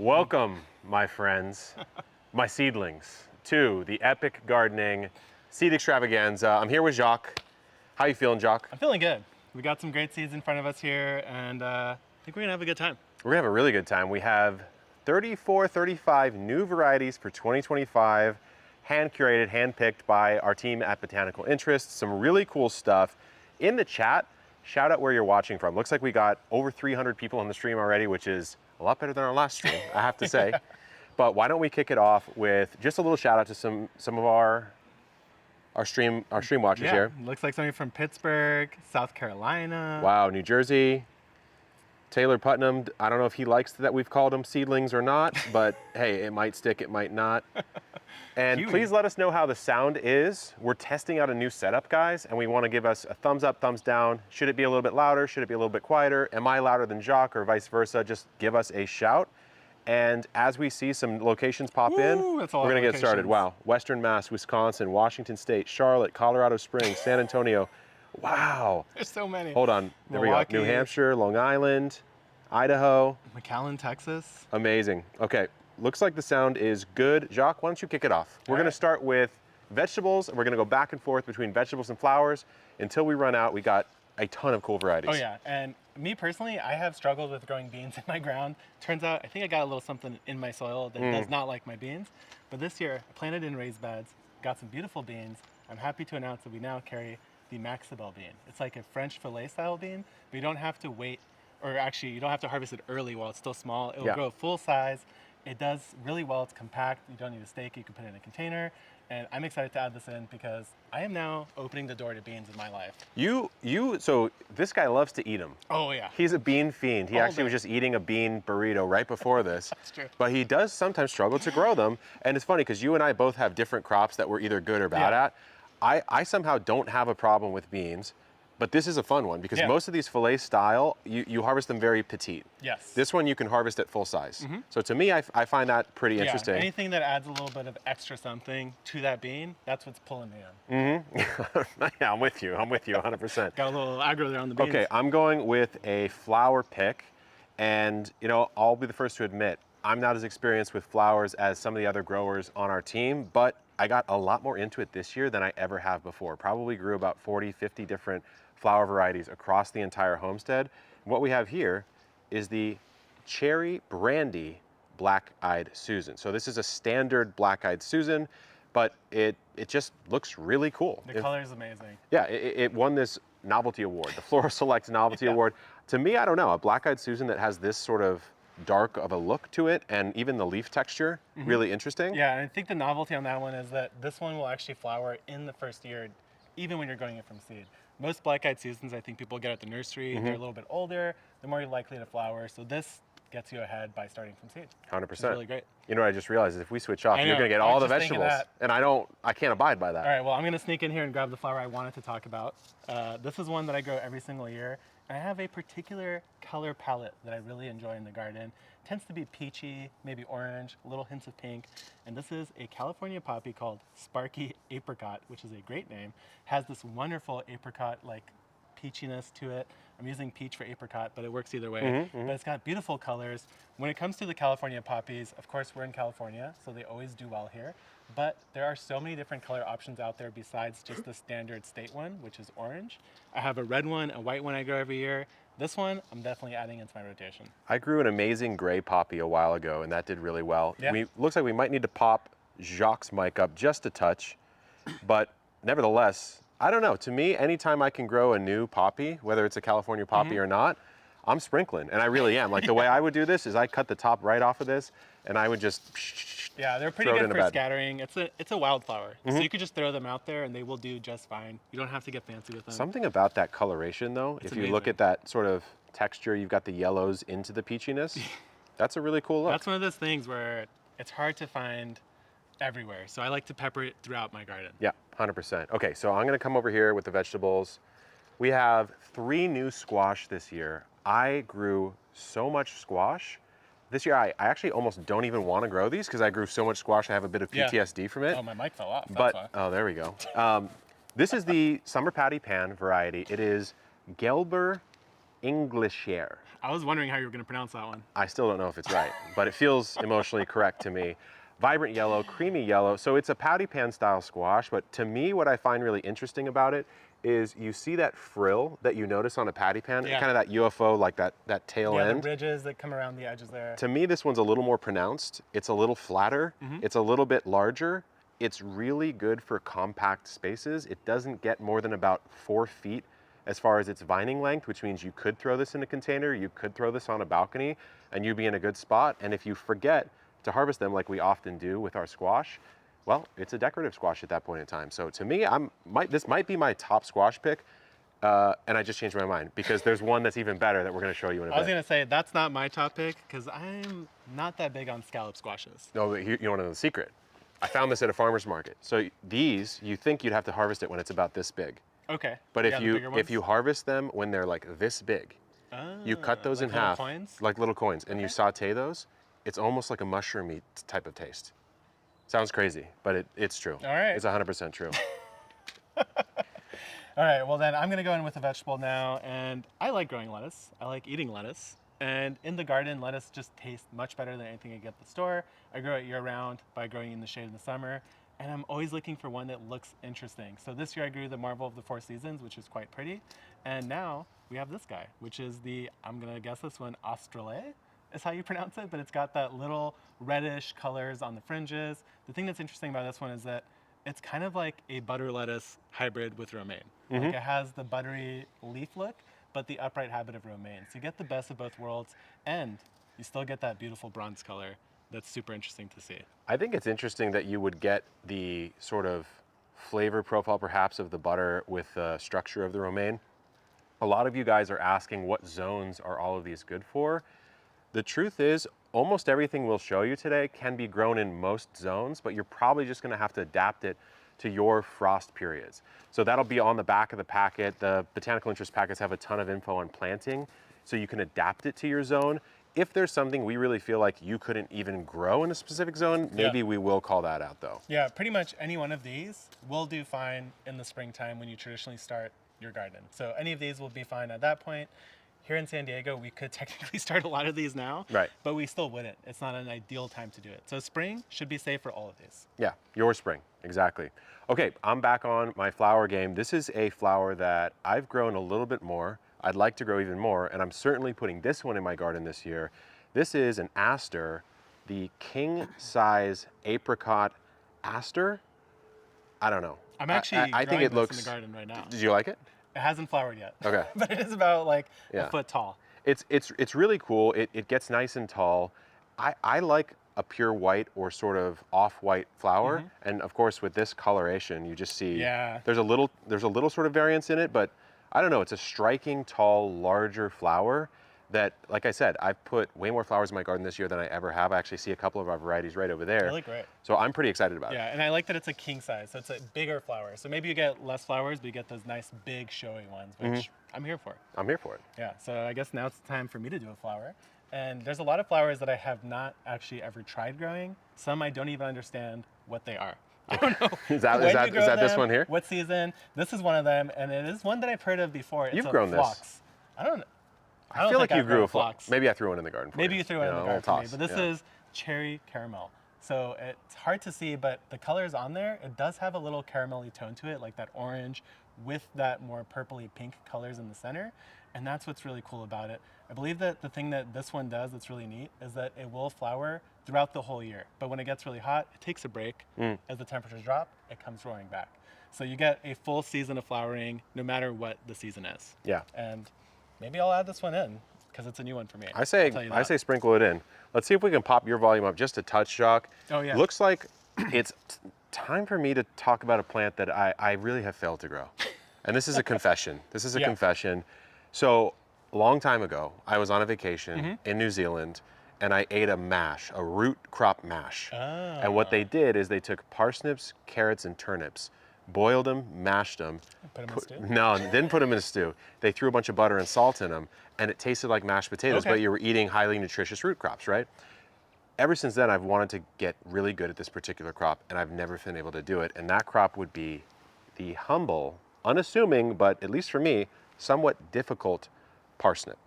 Welcome, my friends, my seedlings, to the Epic Gardening Seed Extravaganza. I'm here with Jacques. How you feeling, Jacques? I'm feeling good. We got some great seeds in front of us here, and I think we're gonna have a good time. We're gonna have a really good time. We have 35 new varieties for 2025, hand curated, hand picked by our team at Botanical Interests. Some really cool stuff. In the chat, shout out where you're watching from. Looks like we got over 300 people on the stream already, which is a lot better than our last stream, I have to say. But why don't we kick it off with just a little shout out to some of our stream watchers here. Looks like somebody from Pittsburgh, South Carolina. Wow, New Jersey. Taylor Putnam, I don't know if he likes that we've called him seedlings or not, but hey, it might stick, it might not. And please let us know how the sound is. We're testing out a new setup, guys, and we want to give us a thumbs up, thumbs down. Should it be a little bit louder? Should it be a little bit quieter? Am I louder than Jacques or vice versa? Just give us a shout. And as we see some locations pop in, we're gonna get started. Wow, Western Mass, Wisconsin, Washington State, Charlotte, Colorado Springs, San Antonio. Wow. There's so many. Hold on, there we go. New Hampshire, Long Island, Idaho. McAllen, Texas. Amazing. Okay, looks like the sound is good. Jacques, why don't you kick it off? We're gonna start with vegetables, and we're gonna go back and forth between vegetables and flowers until we run out. We got a ton of cool varieties. Oh yeah, and me personally, I have struggled with growing beans in my ground. Turns out, I think I got a little something in my soil that does not like my beans. But this year, I planted in raised beds, got some beautiful beans. I'm happy to announce that we now carry the Maxibel bean. It's like a French fillet style bean, but you don't have to wait, or actually you don't have to harvest it early while it's still small. It will grow full size. It does really well, it's compact. You don't need a stake, you can put it in a container. And I'm excited to add this in because I am now opening the door to beans in my life. So this guy loves to eat them. Oh yeah. He's a bean fiend. He actually was just eating a bean burrito right before this. That's true. But he does sometimes struggle to grow them. And it's funny because you and I both have different crops that we're either good or bad at. I somehow don't have a problem with beans, but this is a fun one because most of these fillet style, you harvest them very petite. Yes. This one you can harvest at full size. So to me, I find that pretty interesting. Anything that adds a little bit of extra something to that bean, that's what's pulling me in. Yeah, I'm with you 100%. Got a little aggro there on the beans. Okay, I'm going with a flower pick, and you know, I'll be the first to admit, I'm not as experienced with flowers as some of the other growers on our team, but I got a lot more into it this year than I ever have before. Probably grew about 40, 50 different flower varieties across the entire homestead. What we have here is the Cherry Brandy Black-Eyed Susan. So this is a standard Black-Eyed Susan, but it just looks really cool. The color is amazing. Yeah, it won this novelty award, the Flora Select Novelty Award. To me, I don't know, a Black-Eyed Susan that has this sort of dark of a look to it, and even the leaf texture, really interesting. Yeah, and I think the novelty on that one is that this one will actually flower in the first year, even when you're growing it from seed. Most Black-Eyed Susans, I think people get at the nursery, they're a little bit older, they're more likely to flower, so this gets you ahead by starting from seed. 100%. It's really great. You know what I just realized is if we switch off, you're gonna get all the vegetables, and I can't abide by that. All right, well, I'm gonna sneak in here and grab the flower I wanted to talk about. This is one that I grow every single year. I have a particular color palette that I really enjoy in the garden. It tends to be peachy, maybe orange, little hints of pink. And this is a California poppy called Sparky Apricot, which is a great name. Has this wonderful apricot-like peachiness to it. I'm using peach for apricot, but it works either way. But it's got beautiful colors. When it comes to the California poppies, of course, we're in California, so they always do well here. But there are so many different color options out there besides just the standard state one, which is orange. I have a red one, a white one I grow every year. This one, I'm definitely adding into my rotation. I grew an amazing gray poppy a while ago, and that did really well. Yeah. Looks like we might need to pop Jacques' mic up just a touch, but nevertheless, I don't know. To me, anytime I can grow a new poppy, whether it's a California poppy or not, I'm sprinkling, and I really am. Like the way I would do this is I cut the top right off of this, and I would just they're pretty good for scattering. It's a wildflower, so you could just throw them out there and they will do just fine. You don't have to get fancy with them. Something about that coloration though, if you look at that sort of texture, you've got the yellows into the peachiness. That's a really cool look. That's one of those things where it's hard to find everywhere, so I like to pepper it throughout my garden. Yeah, 100%. Okay, so I'm gonna come over here with the vegetables. We have 3 new squash this year. I grew so much squash. This year, I actually almost don't even want to grow these because I grew so much squash, I have a bit of PTSD from it. Oh, my mic fell off. Oh, there we go. This is the Summer Patty Pan variety. It is Gelber Englischer. I was wondering how you were going to pronounce that one. I still don't know if it's right, but it feels emotionally correct to me. Vibrant yellow, creamy yellow. So it's a patty pan style squash, but to me, what I find really interesting about it is you see that frill that you notice on a patty pan, kind of that UFO, like that tail end. The ridges that come around the edges there. To me, this one's a little more pronounced. It's a little flatter. It's a little bit larger. It's really good for compact spaces. It doesn't get more than about 4 feet as far as its vining length, which means you could throw this in a container, you could throw this on a balcony, and you'd be in a good spot. And if you forget to harvest them like we often do with our squash, well, it's a decorative squash at that point in time. So to me, this might be my top squash pick, and I just changed my mind because there's one that's even better that we're going to show you in a bit. I was going to say, that's not my top pick because I'm not that big on scallop squashes. No, but you want to know the secret? I found this at a farmer's market. So these, you think you'd have to harvest it when it's about this big. Okay. But if you harvest them when they're like this big, you cut those in half, like little coins, and you saute those, it's almost like a mushroomy type of taste. Sounds crazy, but it's true. All right. It's 100% true. All right, well then I'm gonna go in with a vegetable now, and I like growing lettuce. I like eating lettuce. And in the garden, lettuce just tastes much better than anything I get at the store. I grow it year round by growing in the shade in the summer, and I'm always looking for one that looks interesting. So this year I grew the Marvel of the Four Seasons, which is quite pretty. And now we have this guy, which is I'm gonna guess this one, Australe is how you pronounce it, but it's got that little reddish colors on the fringes. The thing that's interesting about this one is that it's kind of like a butter lettuce hybrid with romaine. Like it has the buttery leaf look, but the upright habit of romaine. So you get the best of both worlds, and you still get that beautiful bronze color that's super interesting to see. I think it's interesting that you would get the sort of flavor profile perhaps of the butter with the structure of the romaine. A lot of you guys are asking what zones are all of these good for. The truth is, almost everything we'll show you today can be grown in most zones, but you're probably just gonna have to adapt it to your frost periods. So that'll be on the back of the packet. The Botanical Interest packets have a ton of info on planting, so you can adapt it to your zone. If there's something we really feel like you couldn't even grow in a specific zone, maybe we will call that out though. Yeah, pretty much any one of these will do fine in the springtime when you traditionally start your garden. So any of these will be fine at that point. Here in San Diego, we could technically start a lot of these now, but we still wouldn't. It's not an ideal time to do it. So spring should be safe for all of these. Yeah, your spring, exactly. Okay, I'm back on my flower game. This is a flower that I've grown a little bit more. I'd like to grow even more, and I'm certainly putting this one in my garden this year. This is an aster, the king size apricot aster. I don't know. I'm actually I think it looks in the garden right now. Did you like it? It hasn't flowered yet. Okay. But it is about like a foot tall. It's really cool. It gets nice and tall. I like a pure white or sort of off-white flower, and of course with this coloration, you just see there's a little sort of variance in it, but I don't know. It's a striking, tall, larger flower that, like I said, I've put way more flowers in my garden this year than I ever have. I actually see a couple of our varieties right over there. They look great. So I'm pretty excited about it. Yeah, and I like that it's a king size, so it's a bigger flower. So maybe you get less flowers, but you get those nice, big, showy ones, which I'm here for. I'm here for it. Yeah, so I guess now it's time for me to do a flower. And there's a lot of flowers that I have not actually ever tried growing. Some I don't even understand what they are. I don't know. Is that this one here? What season? This is one of them, and it is one that I've heard of before. You've grown phlox. this. I don't know. I feel like you grew a phlox. Maybe I threw one in the garden for you. Maybe you threw it in the garden for me, but this is cherry caramel. So it's hard to see, but the colors on there, it does have a little caramelly tone to it, like that orange with that more purpley pink colors in the center. And that's what's really cool about it. I believe that the thing that this one does that's really neat is that it will flower throughout the whole year. But when it gets really hot, it takes a break. As the temperatures drop, it comes roaring back. So you get a full season of flowering no matter what the season is. Yeah. And maybe I'll add this one in because it's a new one for me. I say sprinkle it in. Let's see if we can pop your volume up just a touch, Jacques. Oh yeah. Looks like it's time for me to talk about a plant that I really have failed to grow. And this is a confession. This is a confession. So a long time ago, I was on a vacation in New Zealand and I ate a mash, a root crop mash. And what they did is they took parsnips, carrots, and turnips, boiled them, mashed them. Put them in a stew? No, didn't put them in a stew. They threw a bunch of butter and salt in them, and it tasted like mashed potatoes, but you were eating highly nutritious root crops, right? Ever since then, I've wanted to get really good at this particular crop, and I've never been able to do it. And that crop would be the humble, unassuming, but at least for me, somewhat difficult parsnip.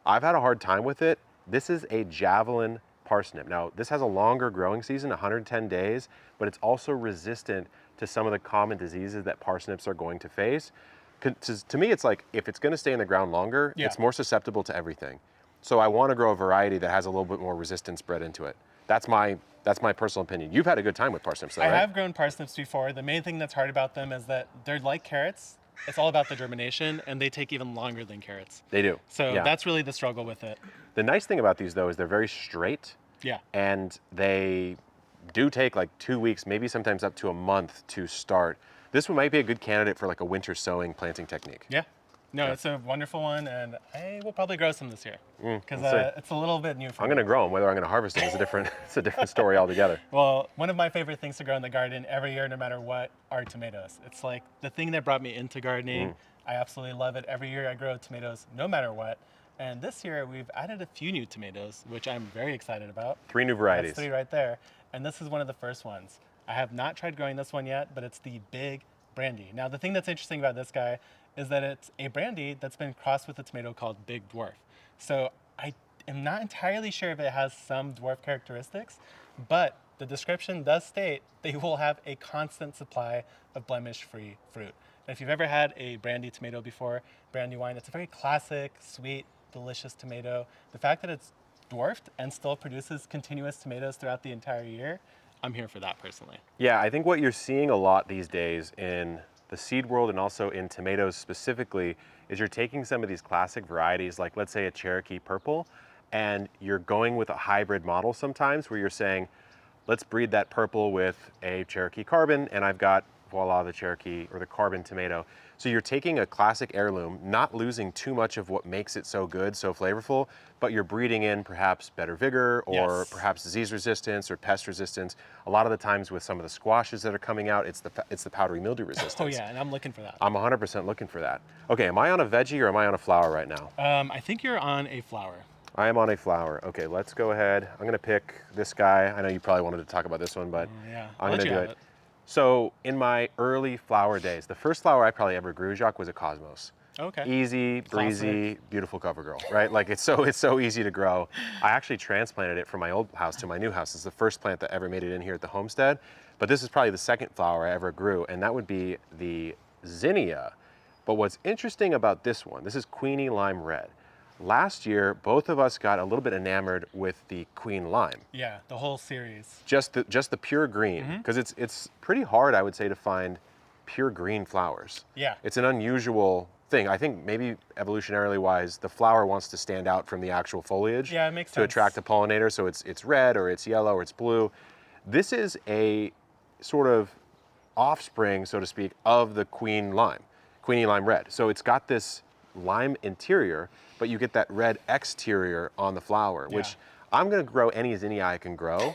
I've had a hard time with it. This is a javelin parsnip. Now, this has a longer growing season, 110 days, but it's also resistant to some of the common diseases that parsnips are going to face. To me, it's like, if it's gonna stay in the ground longer, Yeah. it's more susceptible to everything. So I wanna grow a variety that has a little bit more resistance bred into it. That's my personal opinion. You've had a good time with parsnips though, I right? have grown parsnips before. The main thing that's hard about them is that they're like carrots. It's all about the germination, and they take even longer than carrots. They do. So yeah. that's really the struggle with it. The nice thing about these though is they're very straight. Yeah. And they do take like 2 weeks, maybe sometimes up to a month to start. This one might be a good candidate for like a winter sowing planting technique. Yeah. No, it's a wonderful one, and I will probably grow some this year because we'll see. it's a little bit new for me. I'm gonna grow them. Whether I'm gonna harvest them is a different, it's a different story altogether. Well, one of my favorite things to grow in the garden every year, no matter what, are tomatoes. It's like the thing that brought me into gardening. I absolutely love it. Every year I grow tomatoes, no matter what. And this year we've added a few new tomatoes, which I'm very excited about. 3 new varieties. That's 3 right there. And this is one of the first ones. I have not tried growing this one yet, but it's the Big Brandy. Now, the thing that's interesting about this guy is that it's a brandy that's been crossed with a tomato called Big Dwarf. So I am not entirely sure if it has some dwarf characteristics, but the description does state that you will have a constant supply of blemish-free fruit. And if you've ever had a brandy tomato before, brandy wine, it's a very classic, sweet, delicious tomato. The fact that it's dwarfed and still produces continuous tomatoes throughout the entire year, I'm here for that personally. Yeah, I think what you're seeing a lot these days in the seed world and also in tomatoes specifically is you're taking some of these classic varieties, like let's say a Cherokee Purple, and you're going with a hybrid model sometimes where you're saying, let's breed that purple with a Cherokee Carbon, and I've got, voila, the Cherokee or the Carbon tomato. So you're taking a classic heirloom, not losing too much of what makes it so good, so flavorful, but you're breeding in perhaps better vigor or Yes. perhaps disease resistance or pest resistance. A lot of the times with some of the squashes that are coming out, it's the powdery mildew resistance. Oh yeah, and I'm looking for that. I'm 100% looking for that. Okay, am I on a veggie or am I on a flower right now? I think you're on a flower. I am on a flower. Okay, let's go ahead. I'm gonna pick this guy. I know you probably wanted to talk about this one, but Yeah, I'm I'll let gonna you do have it. So in my early flower days, the first flower I probably ever grew, Jacques, was a Cosmos. Okay. Easy, breezy, beautiful cover girl, right? Like it's so easy to grow. I actually transplanted it from my old house to my new house. It's the first plant that ever made it in here at the homestead. But this is probably the second flower I ever grew, and that would be the zinnia. But what's interesting about this one, this is Queenie Lime Red. Last year, both of us got a little bit enamored with the Queen Lime. Yeah, the whole series. Just the pure green, because it's pretty hard, I would say, to find pure green flowers. Yeah. It's an unusual thing. I think maybe evolutionarily wise, the flower wants to stand out from the actual foliage. Yeah, it makes to sense. attract the pollinator. So it's red or it's yellow or it's blue. This is a sort of offspring, so to speak, of the Queenie Lime Red. So it's got this lime interior, but you get that red exterior on the flower, which I'm gonna grow any zinnia I can grow.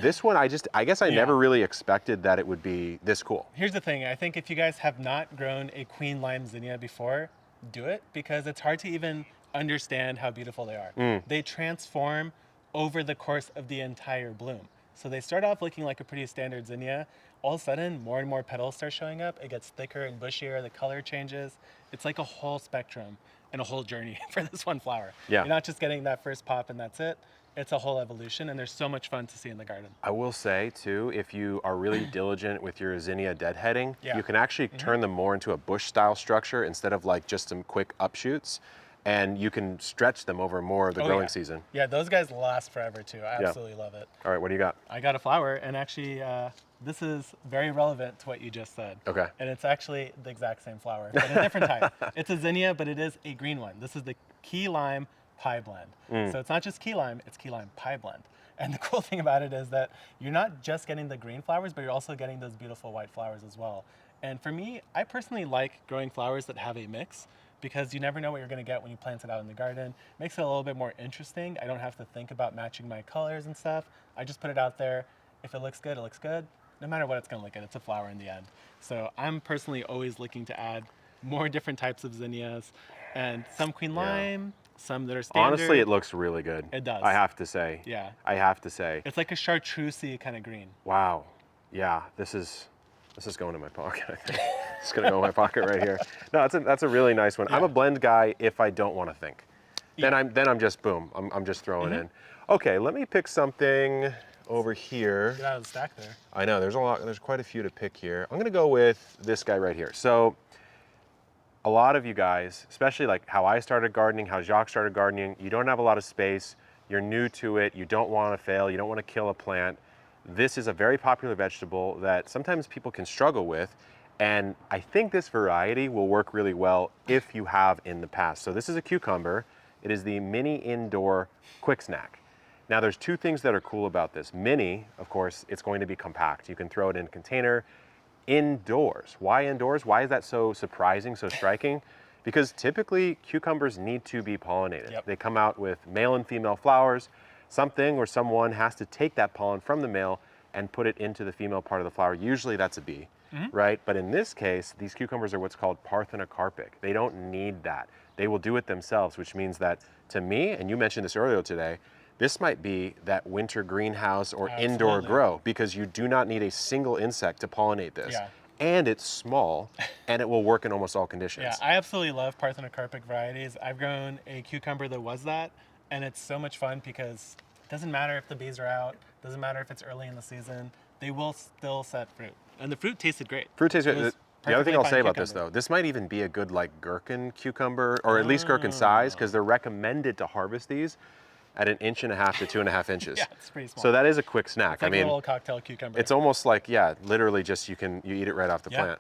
This one, I guess I never really expected that it would be this cool. Here's the thing. I think if you guys have not grown a Queen Lime zinnia before, do it, because it's hard to even understand how beautiful they are. They transform over the course of the entire bloom. So they start off looking like a pretty standard zinnia. All of a sudden, more and more petals start showing up. It gets thicker and bushier. The color changes. It's like a whole spectrum and a whole journey for this one flower. Yeah. You're not just getting that first pop and that's it. It's a whole evolution, and there's so much fun to see in the garden. I will say too, if you are really diligent with your zinnia deadheading, Yeah. you can actually turn them more into a bush style structure instead of like just some quick upshoots, and you can stretch them over more of the growing season. Yeah, those guys last forever too. I absolutely love it. All right, what do you got? I got a flower, and actually, this is very relevant to what you just said. Okay. And it's actually the exact same flower, but a different type. It's a zinnia, but it is a green one. This is the key lime pie blend. So it's not just key lime, it's key lime pie blend. And the cool thing about it is that you're not just getting the green flowers, but you're also getting those beautiful white flowers as well. And for me, I personally like growing flowers that have a mix, because you never know what you're gonna get when you plant it out in the garden. Makes it a little bit more interesting. I don't have to think about matching my colors and stuff. I just put it out there. If it looks good, it looks good. No matter what it's gonna look at, it's a flower in the end. So I'm personally always looking to add more different types of zinnias, and some queen lime, some that are standard. Honestly, it looks really good. It does. I have to say. Yeah. I have to say. It's like a chartreusey kind of green. Wow. Yeah, this is going in my pocket, I think. It's gonna go in my pocket right here. No, that's a really nice one. I'm a blend guy if I don't want to think. then I'm just boom. I'm just throwing in. Okay, let me pick something over here. Get out of the stack there. I know there's quite a few to pick here. I'm gonna go with this guy right here. So a lot of you guys, especially like how I started gardening, how Jacques started gardening, you don't have a lot of space, you're new to it, you don't want to fail, you don't want to kill a plant. This is a very popular vegetable that sometimes people can struggle with, and I think this variety will work really well if you have in the past. So this is a cucumber. It is the mini indoor quick snack. Now there's two things that are cool about this. Mini, of course, it's going to be compact. You can throw it in a container. Indoors. Why indoors? Why is that so surprising, so striking? Because typically cucumbers need to be pollinated. Yep. They come out with male and female flowers. Something or someone has to take that pollen from the male and put it into the female part of the flower. Usually that's a bee, right? But in this case, these cucumbers are what's called parthenocarpic. They don't need that. They will do it themselves, which means that to me, and you mentioned this earlier today, this might be that winter greenhouse or indoor grow, because you do not need a single insect to pollinate this. Yeah. And it's small, and it will work in almost all conditions. Yeah, I absolutely love parthenocarpic varieties. I've grown a cucumber that was that, and it's so much fun because it doesn't matter if the bees are out, doesn't matter if it's early in the season, they will still set fruit. And the fruit tasted great. Fruit tastes great. The other thing I'll say about this cucumber. though, this might even be a good like gherkin cucumber, or at least gherkin size, because they're recommended to harvest these at 1.5 inches to 2.5 inches. Yeah, it's pretty small. So that is a quick snack. It's like I mean, a little cocktail cucumber. it's almost like, yeah, literally just you eat it right off the plant.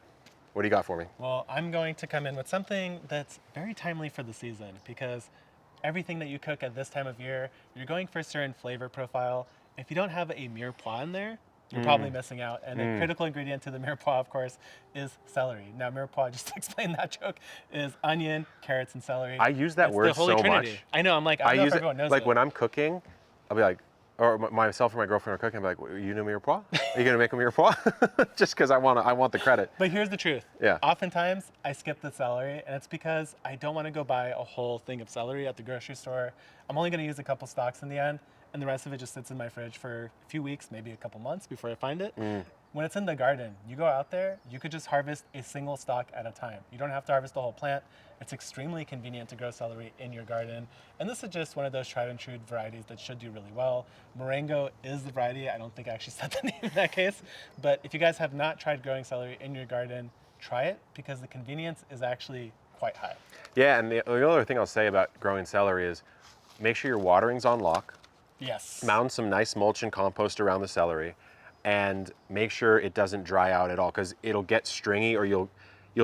What do you got for me? Well, I'm going to come in with something that's very timely for the season, because everything that you cook at this time of year, you're going for a certain flavor profile. If you don't have a mirepoix in there, you're probably missing out. And a critical ingredient to the mirepoix, of course, is celery. Now, mirepoix, just to explain that joke, is onion, carrots, and celery. I use that It's word the Holy so Trinity. much. I know. I'm like, I don't know if use everyone knows like it. when I'm cooking, I'll be like, or myself or my girlfriend are cooking, I'll be like, you know mirepoix? Are you gonna make a mirepoix? Just because I want the credit. But here's the truth. Yeah. Oftentimes, I skip the celery, and it's because I don't want to go buy a whole thing of celery at the grocery store. I'm only going to use a couple stalks in the end, and the rest of it just sits in my fridge for a few weeks, maybe a couple months before I find it. When it's in the garden, you go out there, you could just harvest a single stalk at a time. You don't have to harvest the whole plant. It's extremely convenient to grow celery in your garden. And this is just one of those tried and true varieties that should do really well. Marengo is the variety. I don't think I actually said the name in that case. But if you guys have not tried growing celery in your garden, try it, because the convenience is actually quite high. Yeah, and the other thing I'll say about growing celery is make sure your watering's on lock. Yes. Mound some nice mulch and compost around the celery, and make sure it doesn't dry out at all, because it'll get stringy, or you'll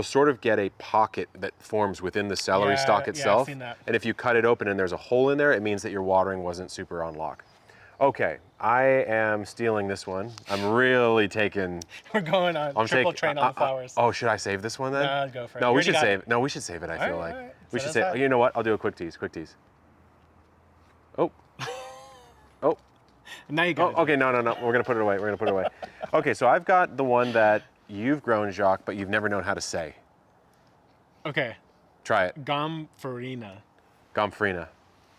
sort of get a pocket that forms within the celery stalk itself. I've seen that. And if you cut it open and there's a hole in there, it means that your watering wasn't super on lock. Okay, I am stealing this one. I'm really taking. We're going on triple train on the flowers. Oh, should I save this one then? No, go for it. No, You we already should got save. it. No, we should save it. I feel All like right. we Set should us save. up. You know what? I'll do a quick tease. Quick tease. Oh. Oh. Now you got it. Okay, no. We're gonna put it away. Okay, so I've got the one that you've grown, Jacques, but you've never known how to say. Okay. Try it. Gomphrena. Gomphrena.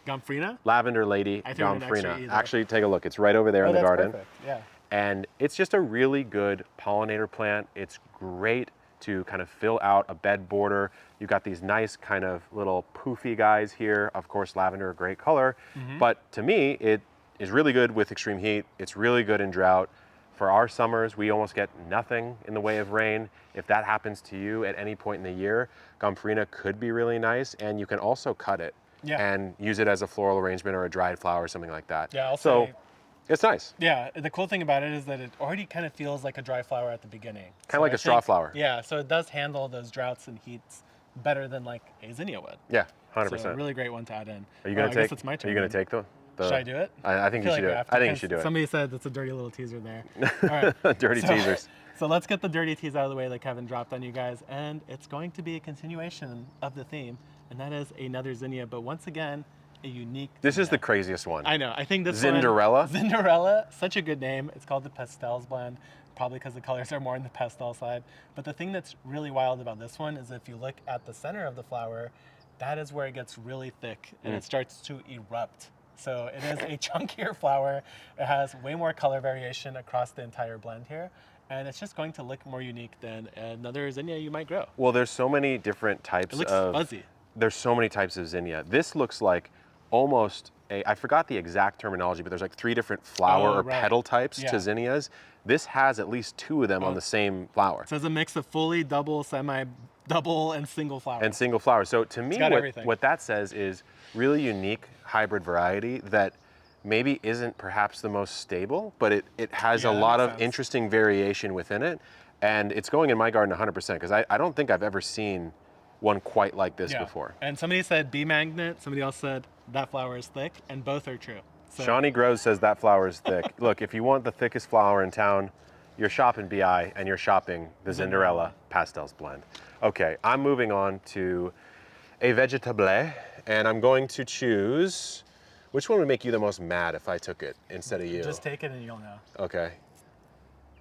Gomphrena? Lavender lady, I threw in an extra Gomphrena. E there. Actually, take a look. It's right over there in the that's garden. perfect. Yeah. And it's just a really good pollinator plant. It's great to kind of fill out a bed border. You've got these nice kind of little poofy guys here. Of course, lavender, a great color. But to me, it is really good with extreme heat. It's really good in drought. For our summers, we almost get nothing in the way of rain. If that happens to you at any point in the year, Gomphrena could be really nice, and you can also cut it and use it as a floral arrangement or a dried flower or something like that. Yeah, so it's nice. Yeah, the cool thing about it is that it already kind of feels like a dry flower at the beginning. Kind of like a straw flower. Yeah, so it does handle those droughts and heats better than like a zinnia would. Yeah, 100%. So a really great one to add in. Are you gonna I take? guess it's my turn. Are you gonna then. take the? Should I do it? I think you feel should do like it. have to, I think you 'cause should do it. Somebody said that's a dirty little teaser there. All right. Dirty teasers. So let's get the dirty tease out of the way that Kevin dropped on you guys, and it's going to be a continuation of the theme, and that is another zinnia, but once again, a unique This is the zinnia. craziest one. I know. I think this Zinderella? one, Zinderella, such a good name. It's called the Pastels blend, probably because the colors are more in the pastel side. But the thing that's really wild about this one is if you look at the center of the flower, that is where it gets really thick and it starts to erupt. So it is a chunkier flower. It has way more color variation across the entire blend here. And it's just going to look more unique than another zinnia you might grow. Well, there's so many different types It looks of. fuzzy. There's so many types of zinnia. This looks like almost I forgot the exact terminology, but there's like 3 different flower or right. petal types Yeah. to zinnias. This has at least 2 of them on the same flower. So it's a mix of fully double, semi-double, and single flowers. And single flower. So to me, got everything. what that says is really unique hybrid variety that maybe isn't perhaps the most stable, but it has a lot of interesting variation within it. And it's going in my garden 100% because I don't think I've ever seen one quite like this before. And somebody said bee magnet, somebody else said that flower is thick, and both are true. So. Shawnee Grows says that flower is thick. Look, if you want the thickest flower in town, you're shopping BI and you're shopping the Zinderella Pastels blend. Okay, I'm moving on to a vegetable, and I'm going to choose, which one would make you the most mad if I took it instead of you? Just take it and you'll know. Okay.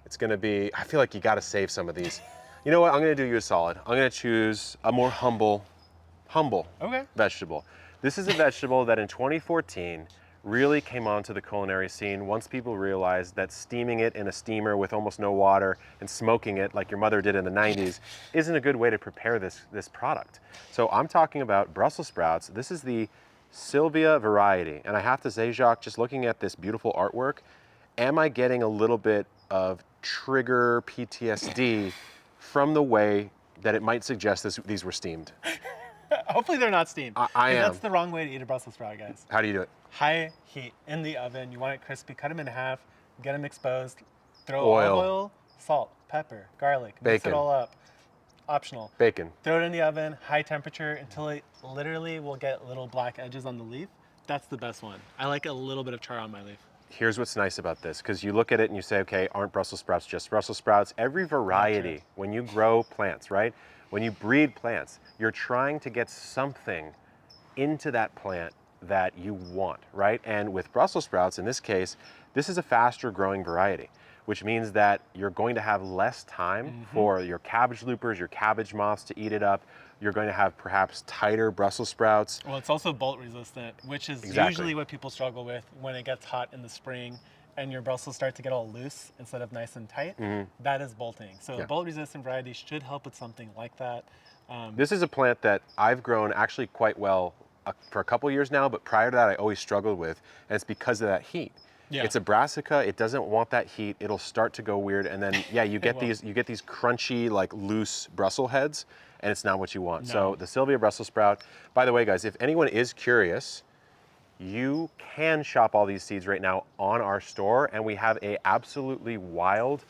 It's gonna be, I feel like you gotta save some of these. You know what, I'm gonna do you a solid. I'm gonna choose a more humble vegetable. This is a vegetable that in 2014 really came onto the culinary scene once people realized that steaming it in a steamer with almost no water and smoking it like your mother did in the 90s isn't a good way to prepare this product. So I'm talking about Brussels sprouts. This is the Sylvia variety. And I have to say, Jacques, just looking at this beautiful artwork, am I getting a little bit of trigger PTSD from the way that it might suggest these were steamed? Hopefully they're not steamed. I am. That's the wrong way to eat a Brussels sprout, guys. How do you do it? High heat in the oven. You want it crispy. Cut them in half. Get them exposed. Throw Oil. olive oil, salt, pepper, garlic. Mix Bacon. it all up. Optional. Bacon. Throw it in the oven, high temperature, until it literally will get little black edges on the leaf. That's the best one. I like a little bit of char on my leaf. Here's what's nice about this, because you look at it and you say, okay, aren't Brussels sprouts just Brussels sprouts? Every variety, when you grow plants, right? When you breed plants, you're trying to get something into that plant that you want, right? And with Brussels sprouts, in this case, this is a faster growing variety, which means that you're going to have less time for your cabbage loopers, your cabbage moths to eat it up. You're going to have perhaps tighter Brussels sprouts. Well, it's also bolt resistant, which is usually what people struggle with when it gets hot in the spring and your Brussels start to get all loose instead of nice and tight. That is bolting. So a bolt resistant variety should help with something like that. This is a plant that I've grown actually quite well for a couple years now, but prior to that I always struggled with, and it's because of that heat. It's a brassica, it doesn't want that heat, it'll start to go weird, and then you get these crunchy, like loose Brussels heads, and it's not what you want. So the Sylvia Brussels sprout, by the way guys, if anyone is curious, you can shop all these seeds right now on our store, and we have a absolutely wild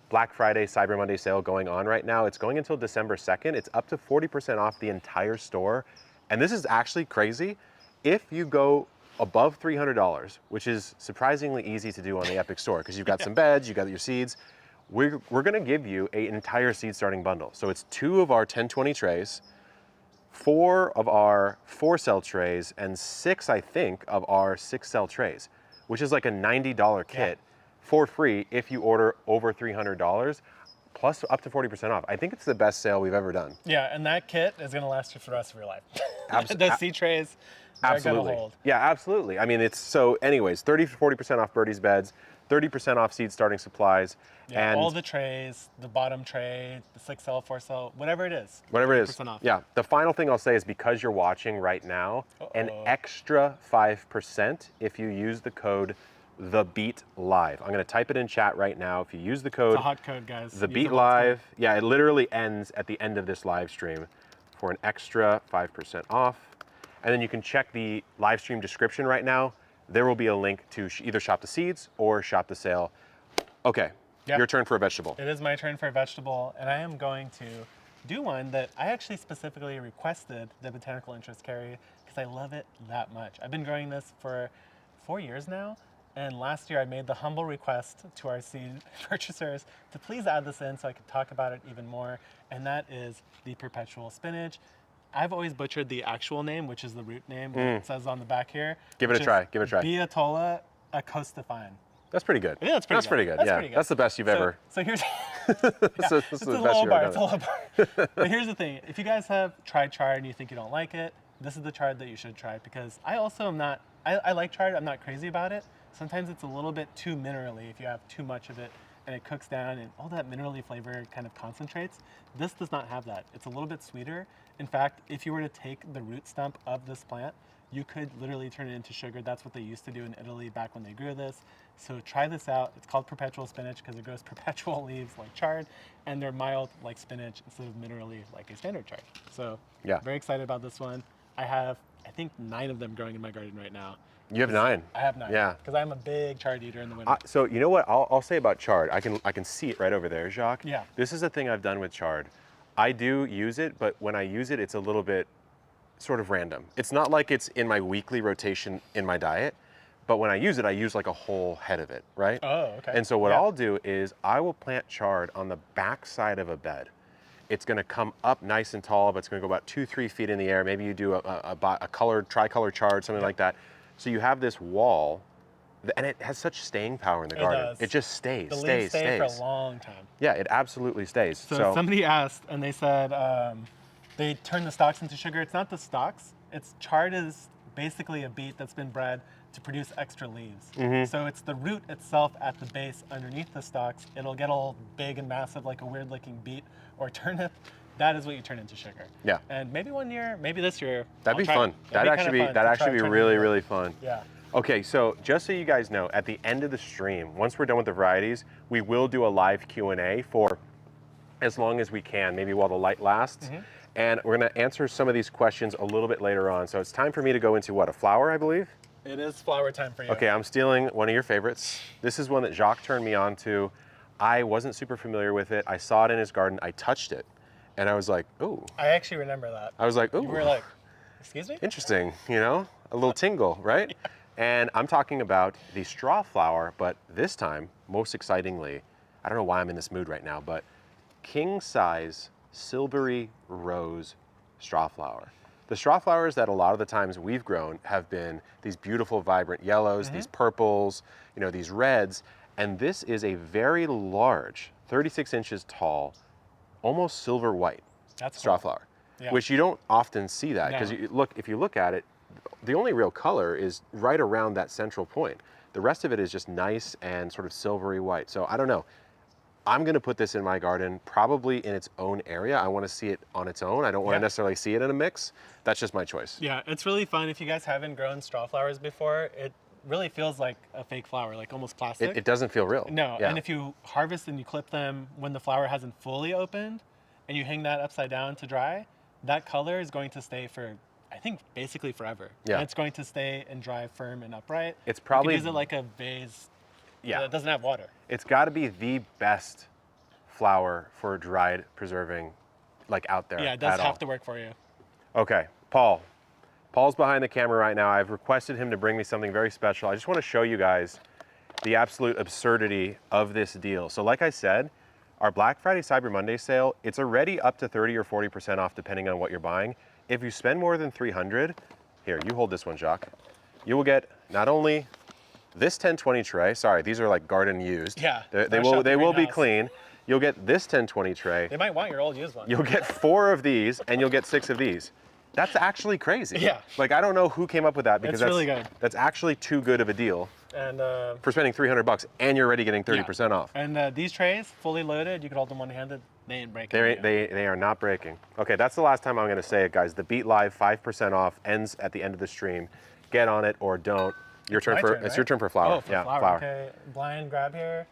Black Friday, Cyber Monday sale going on right now. It's going until December 2nd. It's up to 40% off the entire store. And this is actually crazy. If you go above $300, which is surprisingly easy to do on the Epic store, because you've got some beds, you've got your seeds, we're gonna give you an entire seed starting bundle. So it's 2 of our 1020 trays, 4 of our 4-cell trays, and 6, I think, of our 6-cell trays, which is like a $90 kit for free if you order over $300, plus up to 40% off. I think it's the best sale we've ever done. Yeah, and that kit is gonna last you for the rest of your life. Those seed trays, they're gonna hold. Yeah, absolutely. I mean, it's so anyways, 30 to 40% off Birdie's beds, 30% off seed starting supplies. Yeah, and all the trays, the bottom tray, the 6-cell, 4-cell, whatever it is. Whatever it is. Off. Yeah. The final thing I'll say is because you're watching right now, an extra 5% if you use the code TheBeatLive. I'm going to type it in chat right now. If you use the code, it's a hot code, guys. TheBeatLive, yeah, it literally ends at the end of this live stream for an extra 5% off. And then you can check the live stream description right now. There will be a link to either shop the seeds or shop the sale. Okay, your turn for a vegetable. It is my turn for a vegetable, and I am going to do one that I actually specifically requested the Botanical Interests carry because I love it that much. I've been growing this for 4 years now, and last year I made the humble request to our seed purchasers to please add this in so I could talk about it even more, and that is the perpetual spinach. I've always butchered the actual name, which is the root name that it says on the back here. Give it a try, give it a try. Biatola acostafine. That's pretty good. Yeah, that's pretty good. Pretty good. That's yeah, pretty good. that's the best you've ever. So here's, It's it's a little bar. It's a little bar. But here's the thing: if you guys have tried chard and you think you don't like it, this is the chard that you should try because I also am not. I like chard. I'm not crazy about it. Sometimes it's a little bit too minerally if you have too much of it and it cooks down and all that minerally flavor kind of concentrates. This does not have that. It's a little bit sweeter. In fact, if you were to take the root stump of this plant, you could literally turn it into sugar. That's what they used to do in Italy back when they grew this. So try this out. It's called perpetual spinach because it grows perpetual leaves like chard, and they're mild like spinach instead of minerally like a standard chard. So Yeah. very excited about this one. I have, I think, 9 of them growing in my garden right now. You have 9. I have 9. Yeah. Because I'm a big chard eater in the winter. So you know what I'll say about chard? I can see it right over there, Jacques. Yeah. This is a thing I've done with chard. I do use it, but when I use it, it's a little bit sort of random. It's not like it's in my weekly rotation in my diet, but when I use it, I use like a whole head of it, right? Oh, okay. And so what I'll do is I will plant chard on the back side of a bed. It's going to come up nice and tall, but it's going to go about 2-3 feet in the air. Maybe you do a colored, tricolor chard, something like that. So you have this wall, and it has such staying power in the garden. Does. It just stays, The leaves stay stays. for a long time. Yeah, it absolutely stays. So somebody asked, and they said they turn the stalks into sugar. It's not the stalks. It's chard is basically a beet that's been bred to produce extra leaves. So it's the root itself at the base underneath the stalks. It'll get all big and massive like a weird looking beet or turnip. That is what you turn into sugar. Yeah. And maybe one year, maybe this year. That'd be I'll try fun. it. That'd actually be really, really fun. Yeah. Okay, so just so you guys know, at the end of the stream, once we're done with the varieties, we will do a live Q&A for as long as we can, maybe while the light lasts. And we're gonna answer some of these questions a little bit later on. So it's time for me to go into what, a flower, I believe? It is flower time for you. Okay, I'm stealing one of your favorites. This is one that Jacques turned me on to. I wasn't super familiar with it. I saw it in his garden, I touched it, and I was like, ooh. I actually remember that. I was like, ooh. You were like, excuse me? Interesting, you know? A little tingle, right? Yeah. And I'm talking about the straw flower, but this time, most excitingly, I don't know why I'm in this mood right now, but king size silvery rose straw flower. The straw flowers that a lot of the times we've grown have been these beautiful, vibrant yellows, these purples, you know, these reds, and this is a very large, 36 inches tall, almost silver white straw flower, which you don't often see that because if you look at it, the only real color is right around that central point. The rest of it is just nice and sort of silvery white. So I don't know. I'm going to put this in my garden, probably in its own area. I want to see it on its own. I don't want to necessarily see it in a mix. That's just my choice. Yeah, it's really fun. If you guys haven't grown straw flowers before, it really feels like a fake flower, like almost plastic. It doesn't feel real. No, and if you harvest and you clip them when the flower hasn't fully opened, and you hang that upside down to dry, that color is going to stay for, I think, basically forever. Yeah. And it's going to stay and dry firm and upright. It's probably... You can use it like a vase that doesn't have water. It's got to be the best flower for dried preserving, like out there. Yeah, it does have to work for you. Okay, Paul. Paul's behind the camera right now. I've requested him to bring me something very special. I just want to show you guys the absolute absurdity of this deal. So like I said, our Black Friday Cyber Monday sale, it's already up to 30 or 40% off depending on what you're buying. If you spend more than $300, here, you hold this one, Jacques. You will get not only this 1020 tray, sorry, these are like garden used. Yeah. They will be clean. You'll get this 1020 tray. They might want your old used one. You'll get 4 of these and you'll get 6 of these. That's actually crazy. Yeah. Like, I don't know who came up with that because that's really good. That's actually too good of a deal. And for spending $300 and you're already getting 30% off. And these trays, fully loaded, you can hold them one-handed. They ain't breaking. They are not breaking. Okay, that's the last time I'm going to say it, guys. The Beat Live 5% off ends at the end of the stream. Get on it or don't. It's your turn for flower. Oh, for flower. Okay, blind grab here.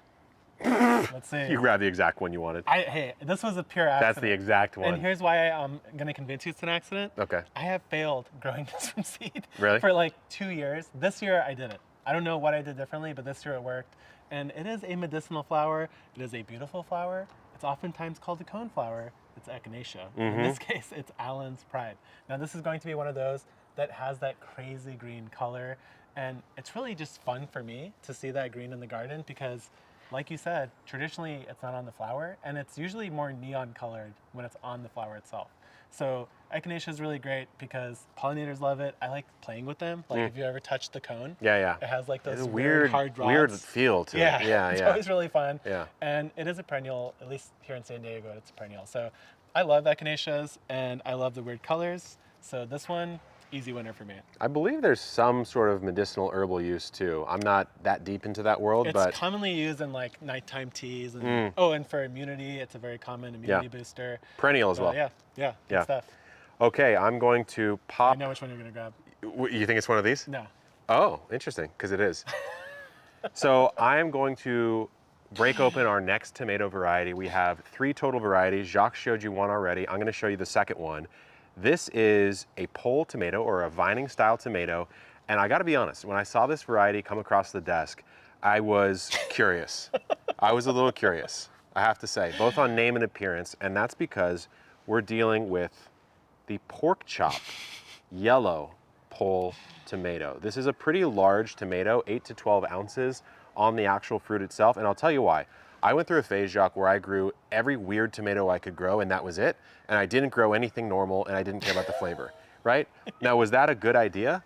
Let's see. You grabbed the exact one you wanted. Hey, this was a pure accident. That's the exact one. And here's why I'm going to convince you it's an accident. Okay. I have failed growing this from seed. Really? For like 2 years. This year I did it. I don't know what I did differently, but this year it worked. And it is a medicinal flower. It is a beautiful flower. It's oftentimes called a cone flower. It's echinacea. In this case, it's Allen's Pride. Now this is going to be one of those that has that crazy green color. And it's really just fun for me to see that green in the garden because, like you said, traditionally it's not on the flower, and it's usually more neon colored when it's on the flower itself. So echinacea is really great because pollinators love it. I like playing with them. Like if you ever touched the cone, it has like those weird hard rods. Weird feel to it. It's always really fun. Yeah. And it is a perennial, at least here in San Diego, it's a perennial. So I love echinaceas and I love the weird colors. So this one, easy winner for me. I believe there's some sort of medicinal herbal use too. I'm not that deep into that world, but it's commonly used in like nighttime teas and and for immunity, it's a very common immunity booster. Perennial as well. Good stuff. Okay, I'm going to pop. I know which one you're gonna grab. You think it's one of these? No. Oh, interesting, because it is. So I'm going to break open our next tomato variety. We have 3 total varieties. Jacques showed you one already. I'm going to show you the second one. This is a pole tomato, or a vining style tomato. And I got to be honest, when I saw this variety come across the desk, I was curious. I was a little curious, I have to say, both on name and appearance. And that's because we're dealing with the pork chop yellow pole tomato. This is a pretty large tomato, 8 to 12 ounces on the actual fruit itself. And I'll tell you why. I went through a phase, Jacques, where I grew every weird tomato I could grow, and that was it. And I didn't grow anything normal, and I didn't care about the flavor, right? Now, was that a good idea?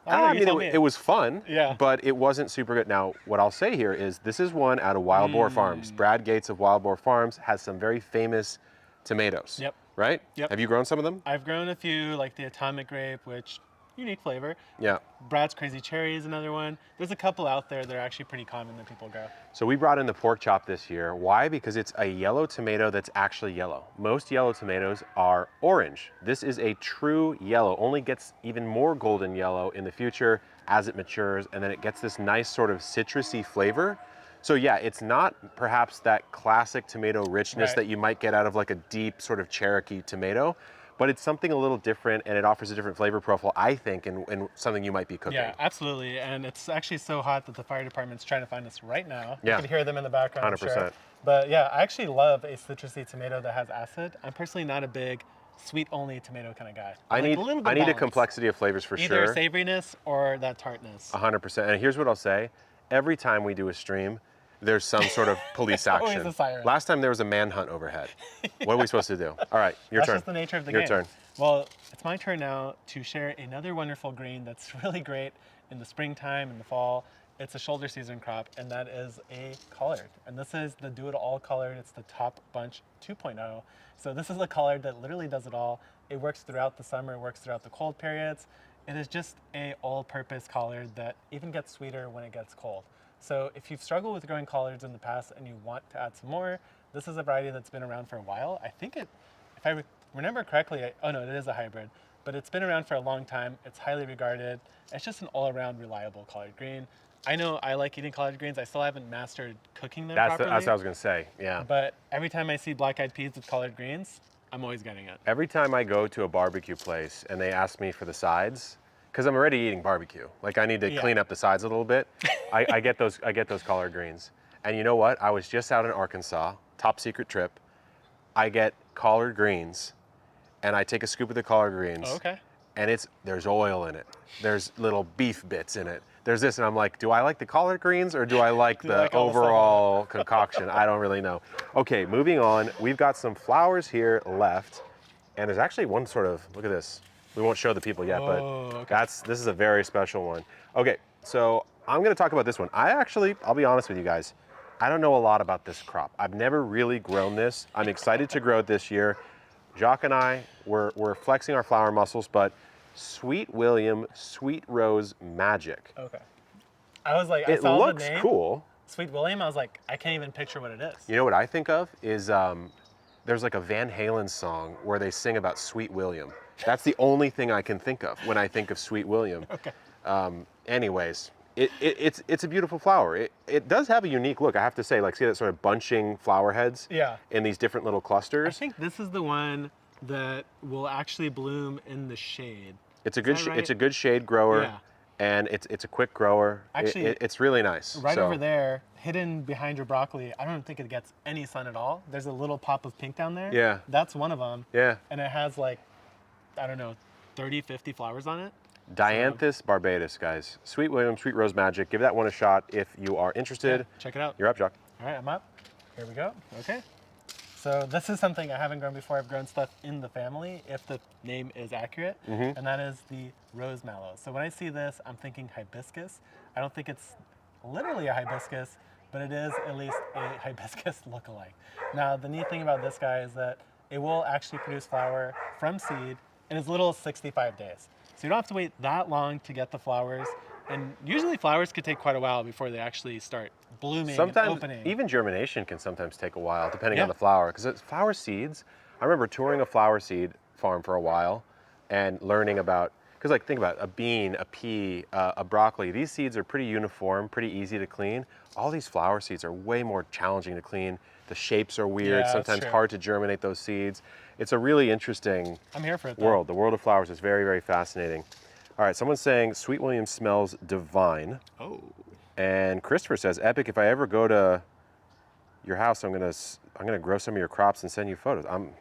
I mean, it was fun, Yeah. but it wasn't super good. Now, what I'll say here is this is one out of Wild Boar Farms. Brad Gates of Wild Boar Farms has some very famous tomatoes. Yep. Right? Yep. Have you grown some of them? I've grown a few, like the Atomic Grape, which unique flavor. Yeah. Brad's Crazy Cherry is another one. There's a couple out there that are actually pretty common that people grow. So we brought in the pork chop this year. Why? Because it's a yellow tomato that's actually yellow. Most yellow tomatoes are orange. This is a true yellow, only gets even more golden yellow in the future as it matures, and then it gets this nice sort of citrusy flavor. So yeah, it's not perhaps that classic tomato richness that you might get out of like a deep sort of Cherokee tomato, but it's something a little different, and it offers a different flavor profile, I think, and something you might be cooking. Yeah, absolutely. And it's actually so hot that the fire department's trying to find us right now. Yeah. You can hear them in the background. 100%. Sure. But yeah, I actually love a citrusy tomato that has acid. I'm personally not a big sweet-only tomato kind of guy. I need a balance. complexity of flavors for Either sure. savoriness or that tartness. 100%. And here's what I'll say. Every time we do a stream, there's some sort of police Always action. a siren. Last time there was a manhunt overhead. What are we supposed to do? All right, your That's turn. just the nature of the Your game. turn. Well, it's my turn now to share another wonderful green that's really great in the springtime and the fall. It's a shoulder season crop, and that is a collard. And this is the do-it-all collard. It's the Top Bunch 2.0. So this is a collard that literally does it all. It works throughout the summer, it works throughout the cold periods. It is just a all-purpose collard that even gets sweeter when it gets cold. So if you've struggled with growing collards in the past and you want to add some more, this is a variety that's been around for a while. I think if I remember correctly, oh no, it is a hybrid, but it's been around for a long time. It's highly regarded. It's just an all-around reliable collard green. I know I like eating collard greens. I still haven't mastered cooking them properly. That's what I was gonna say, yeah. But every time I see black-eyed peas with collard greens, I'm always getting it. Every time I go to a barbecue place and they ask me for the sides, because I'm already eating barbecue, like I need to clean up the sides a little bit, I get those collard greens. And you know what? I was just out in Arkansas, top secret trip. I get collard greens, and I take a scoop of the collard greens. Oh, okay. And there's oil in it. There's little beef bits in it. There's this, and I'm like, do I like the collard greens or do I like the overall concoction? I don't really know. Okay, moving on. We've got some flowers here left, and there's actually one sort of, look at this. We won't show the people yet, but this is a very special one. Okay, so I'm gonna talk about this one. I'll be honest with you guys, I don't know a lot about this crop. I've never really grown this. I'm excited to grow it this year. Jacques and I, we're flexing our flower muscles, but Sweet William, Sweet Rose Magic. Okay. I was like, It looks cool. Sweet William, I was like, I can't even picture what it is. You know what I think of is there's like a Van Halen song where they sing about Sweet William. That's the only thing I can think of when I think of Sweet William. Okay. Anyways, it's a beautiful flower. It does have a unique look, I have to say. Like, see that sort of bunching flower heads? Yeah. In these different little clusters. I think this is the one that will actually bloom in the shade. It's a good shade grower. Yeah. And it's a quick grower. Actually, it's really nice. Right over there, hidden behind your broccoli, I don't think it gets any sun at all. There's a little pop of pink down there. Yeah. That's one of them. Yeah. And it has like, I don't know, 30, 50 flowers on it. Dianthus barbatus, guys. Sweet William, Sweet Rose Magic. Give that one a shot if you are interested. Yeah, check it out. You're up, Jacques. All right, I'm up. Here we go. Okay. So this is something I haven't grown before. I've grown stuff in the family, if the name is accurate, and that is the rose mallow. So when I see this, I'm thinking hibiscus. I don't think it's literally a hibiscus, but it is at least a hibiscus lookalike. Now, the neat thing about this guy is that it will actually produce flower from seed in as little as 65 days. So you don't have to wait that long to get the flowers. And usually flowers could take quite a while before they actually start blooming and opening. Even germination can sometimes take a while, depending on the flower. Because flower seeds, I remember touring a flower seed farm for a while and learning about, Because like think about it, a bean, a pea, a broccoli. These seeds are pretty uniform, pretty easy to clean. All these flower seeds are way more challenging to clean. The shapes are weird, Yeah, that's sometimes true. hard to germinate those seeds. It's a really interesting I'm here for it, though. world. The world of flowers is very, very fascinating. All right, someone's saying Sweet William smells divine. Oh. And Christopher says, Epic, if I ever go to your house, I'm gonna grow some of your crops and send you photos. I'm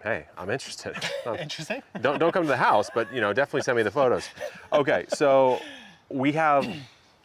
interested. Interesting. Don't come to the house, but definitely send me the photos. Okay, so we have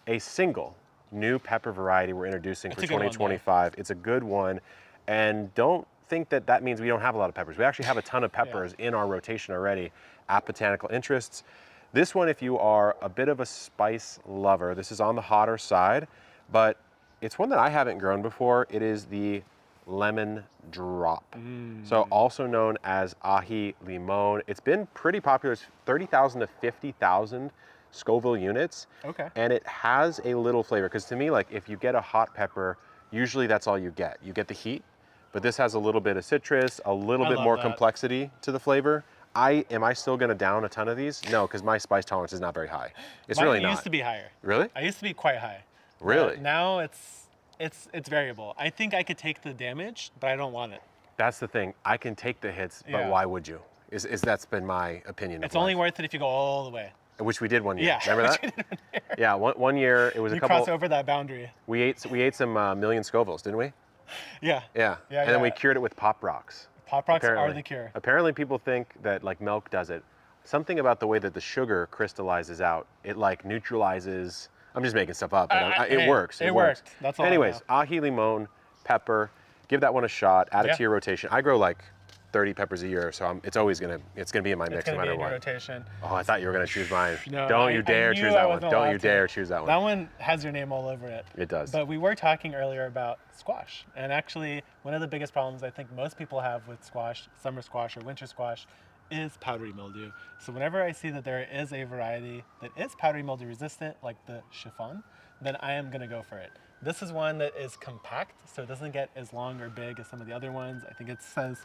a single new pepper variety we're introducing for 2025. It's a good one, and don't think that means we don't have a lot of peppers. We actually have a ton of peppers in our rotation already at Botanical Interests. This one, if you are a bit of a spice lover, this is on the hotter side, but it's one that I haven't grown before. It is the lemon drop. So also known as ají limón. It's been pretty popular. It's 30,000 to 50,000 Scoville units. Okay. And it has a little flavor. Because to me, like if you get a hot pepper, usually that's all you get. You get the heat, but this has a little bit of citrus, a little bit more complexity to the flavor. Am I still gonna down a ton of these? No, because my spice tolerance is not very high. It's really not. It used to be higher. Really? I used to be quite high. Really? Now it's variable. I think I could take the damage, but I don't want it. That's the thing. I can take the hits, but why would you? That's been my opinion. It's only worth it if you go all the way. Which we did one year. Yeah. Remember that? Yeah. One year it was a couple. You cross over that boundary. We ate some million Scovilles, didn't we? Yeah. Yeah. And then we cured it with Pop Rocks. Pop Rocks are the cure. Apparently people think that like milk does it. Something about the way that the sugar crystallizes out, it like neutralizes. I'm just making stuff up, but it works. It works. That's all. Anyways, ají limón, pepper. Give that one a shot. Add it to your rotation. I grow like 30 peppers a year, so it's gonna be in my mix no matter what. Rotation. Oh, I thought you were gonna choose mine. No, Don't you dare choose that one. Don't you dare choose that one. That one has your name all over it. It does. But we were talking earlier about squash, and actually one of the biggest problems I think most people have with squash, summer squash or winter squash, is powdery mildew. So whenever I see that there is a variety that is powdery mildew resistant, like the chiffon, then I am gonna go for it. This is one that is compact, so it doesn't get as long or big as some of the other ones. I think it says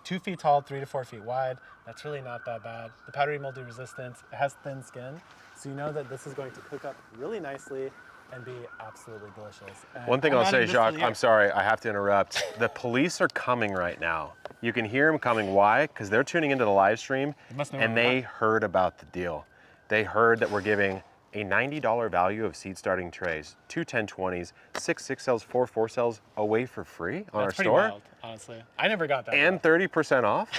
2 feet tall, 3 to 4 feet wide. That's really not that bad. The powdery mildew resistance, it has thin skin, so you know that this is going to cook up really nicely and be absolutely delicious. And one thing I'll say, Jacques, I'm sorry, I have to interrupt. The police are coming right now. You can hear them coming. Why? Because they're tuning into the live stream, and they heard about the deal. They heard that we're giving a $90 value of seed starting trays, 2 1020s, 6 cells, 4 cells away for free on our store. That's pretty wild, honestly. I never got that. And 30% off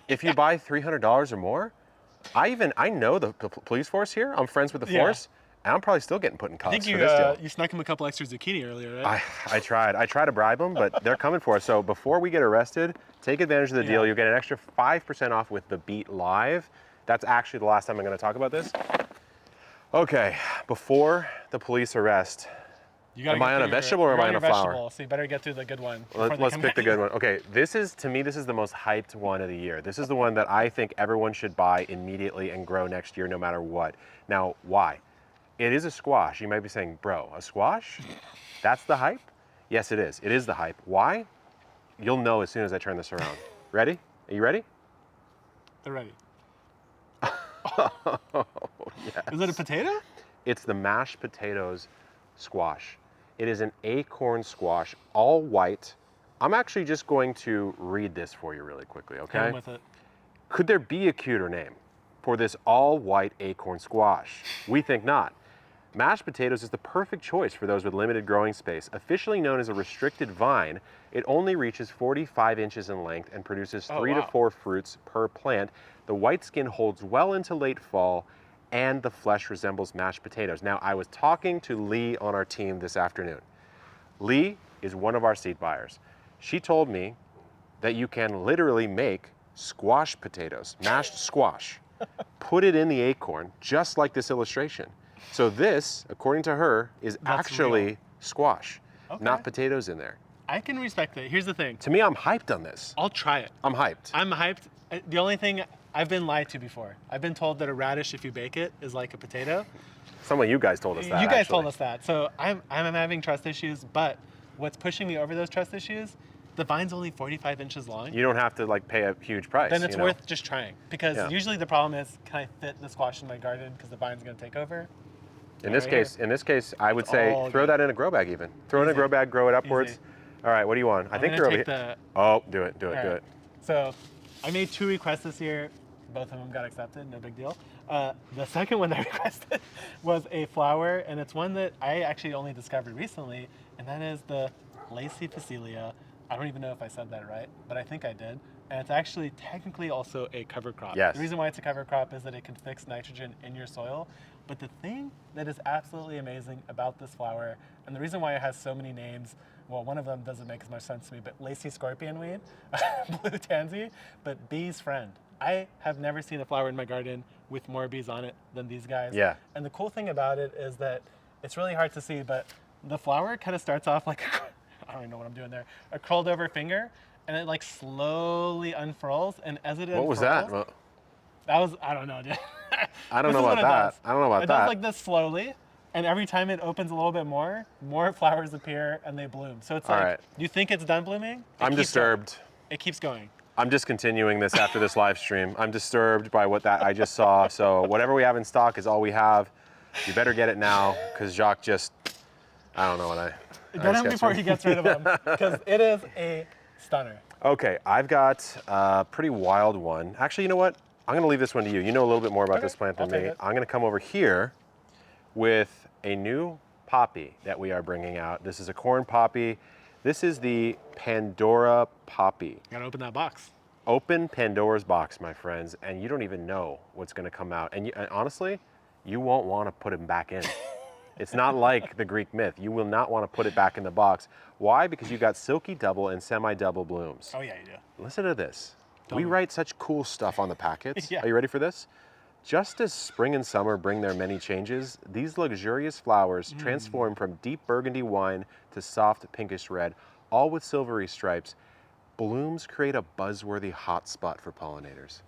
if you buy $300 or more. I know the police force here. I'm friends with the force, and I'm probably still getting put in cuffs for this deal. You snuck him a couple extra zucchini earlier, right? I tried. I tried to bribe them, but they're coming for us. So before we get arrested, take advantage of the deal. You'll get an extra 5% off with the Beat Live. That's actually the last time I'm going to talk about this. Okay, before the police arrest, am I on a vegetable or am I on a flower? So you better get through the good one. Let's pick the good one. Okay, to me, this is the most hyped one of the year. This is the one that I think everyone should buy immediately and grow next year no matter what. Now, why? It is a squash. You might be saying, bro, a squash? That's the hype? Yes, it is. It is the hype. Why? You'll know as soon as I turn this around. Ready? Are you ready? They're ready. Oh, yes. Is it a potato? It's the mashed potatoes squash. It is an acorn squash, all white. I'm actually just going to read this for you really quickly, okay? I'm with it. Could there be a cuter name for this all white acorn squash? We think not. Mashed potatoes is the perfect choice for those with limited growing space. Officially known as a restricted vine, it only reaches 45 inches in length and produces 3 to 4 fruits per plant. The white skin holds well into late fall, and the flesh resembles mashed potatoes. Now, I was talking to Lee on our team this afternoon. Lee is one of our seed buyers. She told me that you can literally make squash potatoes, mashed squash, put it in the acorn, just like this illustration. So this, according to her, is actually squash, not potatoes in there. I can respect it. Here's the thing. To me, I'm hyped on this. I'll try it. I'm hyped. I'm hyped. The only thing, I've been lied to before. I've been told that a radish, if you bake it, is like a potato. Some of you guys told us that. You guys told us that. So I'm having trust issues, but what's pushing me over those trust issues the vine's only 45 inches long. You don't have to like pay a huge price. Then it's you know? worth just trying, because usually the problem is, can I fit the squash in my garden because the vine's going to take over? In this case, I would say throw that in a grow bag even. Throw it in a grow bag, grow it upwards. Easy. All right, what do you want? I think you're over here. Oh, do it. So I made 2 requests this year. Both of them got accepted, no big deal. The second one that I requested was a flower, and it's one that I actually only discovered recently, and that is the Lacy Phacelia. I don't even know if I said that right, but I think I did. And it's actually technically also a cover crop. Yes. The reason why it's a cover crop is that it can fix nitrogen in your soil. But the thing that is absolutely amazing about this flower, and the reason why it has so many names, well, one of them doesn't make as much sense to me, but Lacy Scorpionweed, blue tansy, but bee's friend. I have never seen a flower in my garden with more bees on it than these guys. Yeah. And the cool thing about it is that it's really hard to see, but the flower kind of starts off like, I don't even know what I'm doing there, a curled over finger, and it like slowly unfurls, and as it unfurls. What was that? That was, I don't know, dude. I don't know about that. I don't know about that. It does like this slowly, and every time it opens a little bit more flowers appear and they bloom. So it's like, you think it's done blooming? I'm disturbed. It keeps going. I'm discontinuing this after this live stream. I'm disturbed by what I just saw. So whatever we have in stock is all we have. You better get it now, because Jacques just, I don't know what I. Get him before he gets rid of them, because it is a stunner. Okay, I've got a pretty wild one. Actually, you know what? I'm going to leave this one to you. You know a little bit more about this plant than me. I'm going to come over here with a new poppy that we are bringing out. This is a corn poppy. This is the Pandora poppy. Gotta open that box. Open Pandora's box, my friends, and you don't even know what's going to come out. And honestly, you won't want to put him back in. It's not like the Greek myth. You will not want to put it back in the box. Why? Because you got silky double and semi-double blooms. Oh yeah, you do. Listen to this. We write such cool stuff on the packets. Yeah. Are you ready for this? Just as spring and summer bring their many changes, these luxurious flowers transform from deep burgundy wine to soft pinkish red, all with silvery stripes. Blooms create a buzzworthy hotspot for pollinators.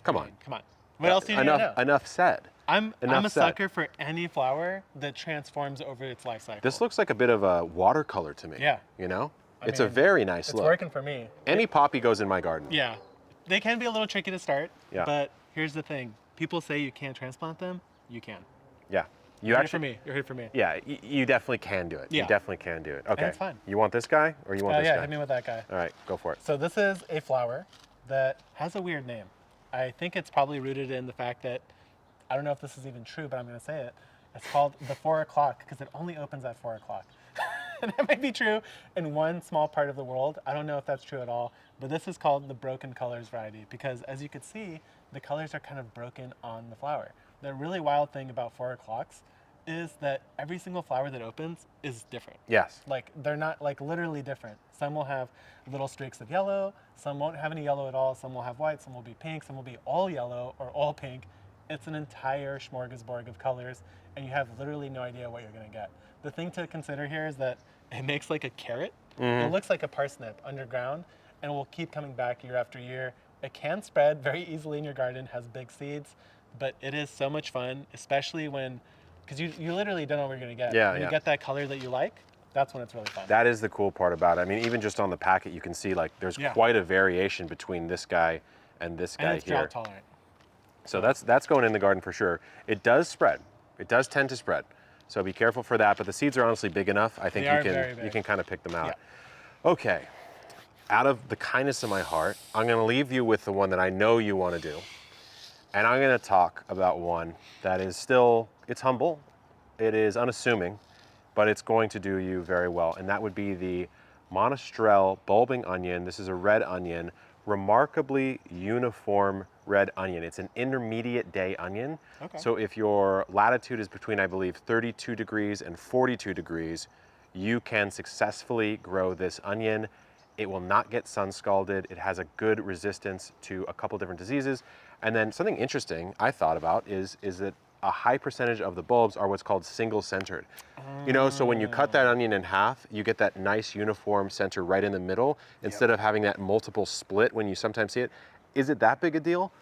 Come on. Come on. What else do you need to know? Enough said. I'm a sucker for any flower that transforms over its life cycle. This looks like a bit of a watercolor to me. Yeah. You know? It's a very nice look. It's working for me. Any poppy goes in my garden. Yeah. They can be a little tricky to start, but here's the thing. People say you can't transplant them. You can. Yeah. You're here for me. Yeah, you definitely can do it. Yeah. You definitely can do it. Okay. And it's fine. You want this guy or you want this guy? Yeah, hit me with that guy. All right, go for it. So this is a flower that has a weird name. I think it's probably rooted in the fact that, I don't know if this is even true, but I'm going to say it. It's called the 4 o'clock because it only opens at 4 o'clock. And that might be true in one small part of the world. I don't know if that's true at all, but this is called the broken colors variety because, as you can see, the colors are kind of broken on the flower. The really wild thing about 4 o'clocks is that every single flower that opens is different. Yes. Like, they're not, like, literally different. Some will have little streaks of yellow, some won't have any yellow at all, some will have white, some will be pink, some will be all yellow or all pink. It's an entire smorgasbord of colors, and you have literally no idea what you're going to get. The thing to consider here is that it makes like a carrot. It looks like a parsnip underground, and will keep coming back year after year. It can spread very easily in your garden, has big seeds, but it is so much fun, especially when, because you literally don't know what you're going to get. Yeah, when you get that color that you like, that's when it's really fun. That is the cool part about it. I mean, even just on the packet, you can see like there's quite a variation between this guy and this guy and it's here. drought tolerant. So that's going in the garden for sure. It does spread. It does tend to spread. So be careful for that, but the seeds are honestly big enough. I think you can kind of pick them out. Yeah. Okay. Out of the kindness of my heart, I'm going to leave you with the one that I know you want to do. And I'm going to talk about one that is still, it's humble, it is unassuming, but it's going to do you very well. And that would be the Monastrell bulbing onion. This is a red onion, remarkably uniform red onion. It's an intermediate day onion. Okay. So if your latitude is between, I believe, 32 degrees and 42 degrees, you can successfully grow this onion. It will not get sun scalded. It has a good resistance to a couple different diseases. And then something interesting I thought about is that a high percentage of the bulbs are what's called single centered. You know, so when you cut that onion in half, you get that nice uniform center right in the middle instead of having that multiple split when you sometimes see it. Is it that big a deal?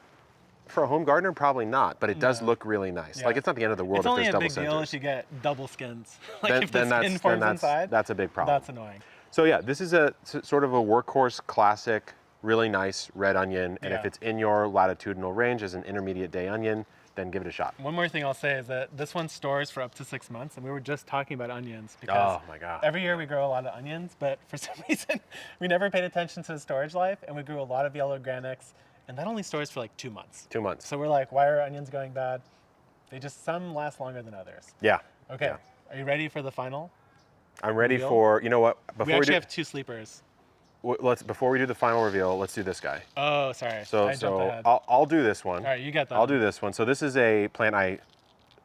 For a home gardener, probably not, but it does look really nice. Like, it's not the end of the world if there's double centers. It's only a big deal if you get double skins. Like then, if the skin forms inside, that's a big problem. That's annoying. So yeah, this is a sort of a workhorse classic, really nice red onion. And if Yeah. it's in your latitudinal range as an intermediate day onion, then give it a shot. One more thing I'll say is that this one stores for up to 6 months, and we were just talking about onions because Oh my God. every year we grow a lot of onions, but for some reason we never paid attention to the storage life, and we grew a lot of yellow granics, and that only stores for like 2 months. 2 months. So we're like, why are onions going bad? Some last longer than others. Yeah. Okay, Yeah. are you ready for the final? I'm ready Reveal? for, you know what? We actually have 2 sleepers. Before we do the final reveal, let's do this guy. Oh, sorry. So I jumped ahead. I'll do this one. All right, you got that. I'll do this one. So this is a plant I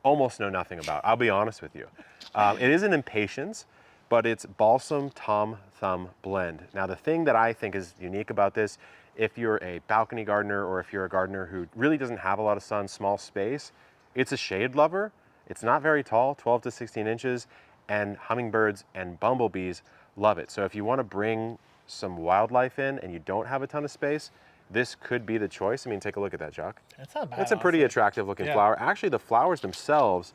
almost know nothing about. I'll be honest with you. It is an impatiens, but it's balsam tom thumb blend. Now the thing that I think is unique about this, if you're a balcony gardener or if you're a gardener who really doesn't have a lot of sun, small space, it's a shade lover. It's not very tall, 12 to 16 inches, and hummingbirds and bumblebees love it. So if you want to bring some wildlife in and you don't have a ton of space, this could be the choice. I mean, take a look at that, Jacques. It's not bad. It's a pretty honestly. attractive looking Yeah. flower. Actually, the flowers themselves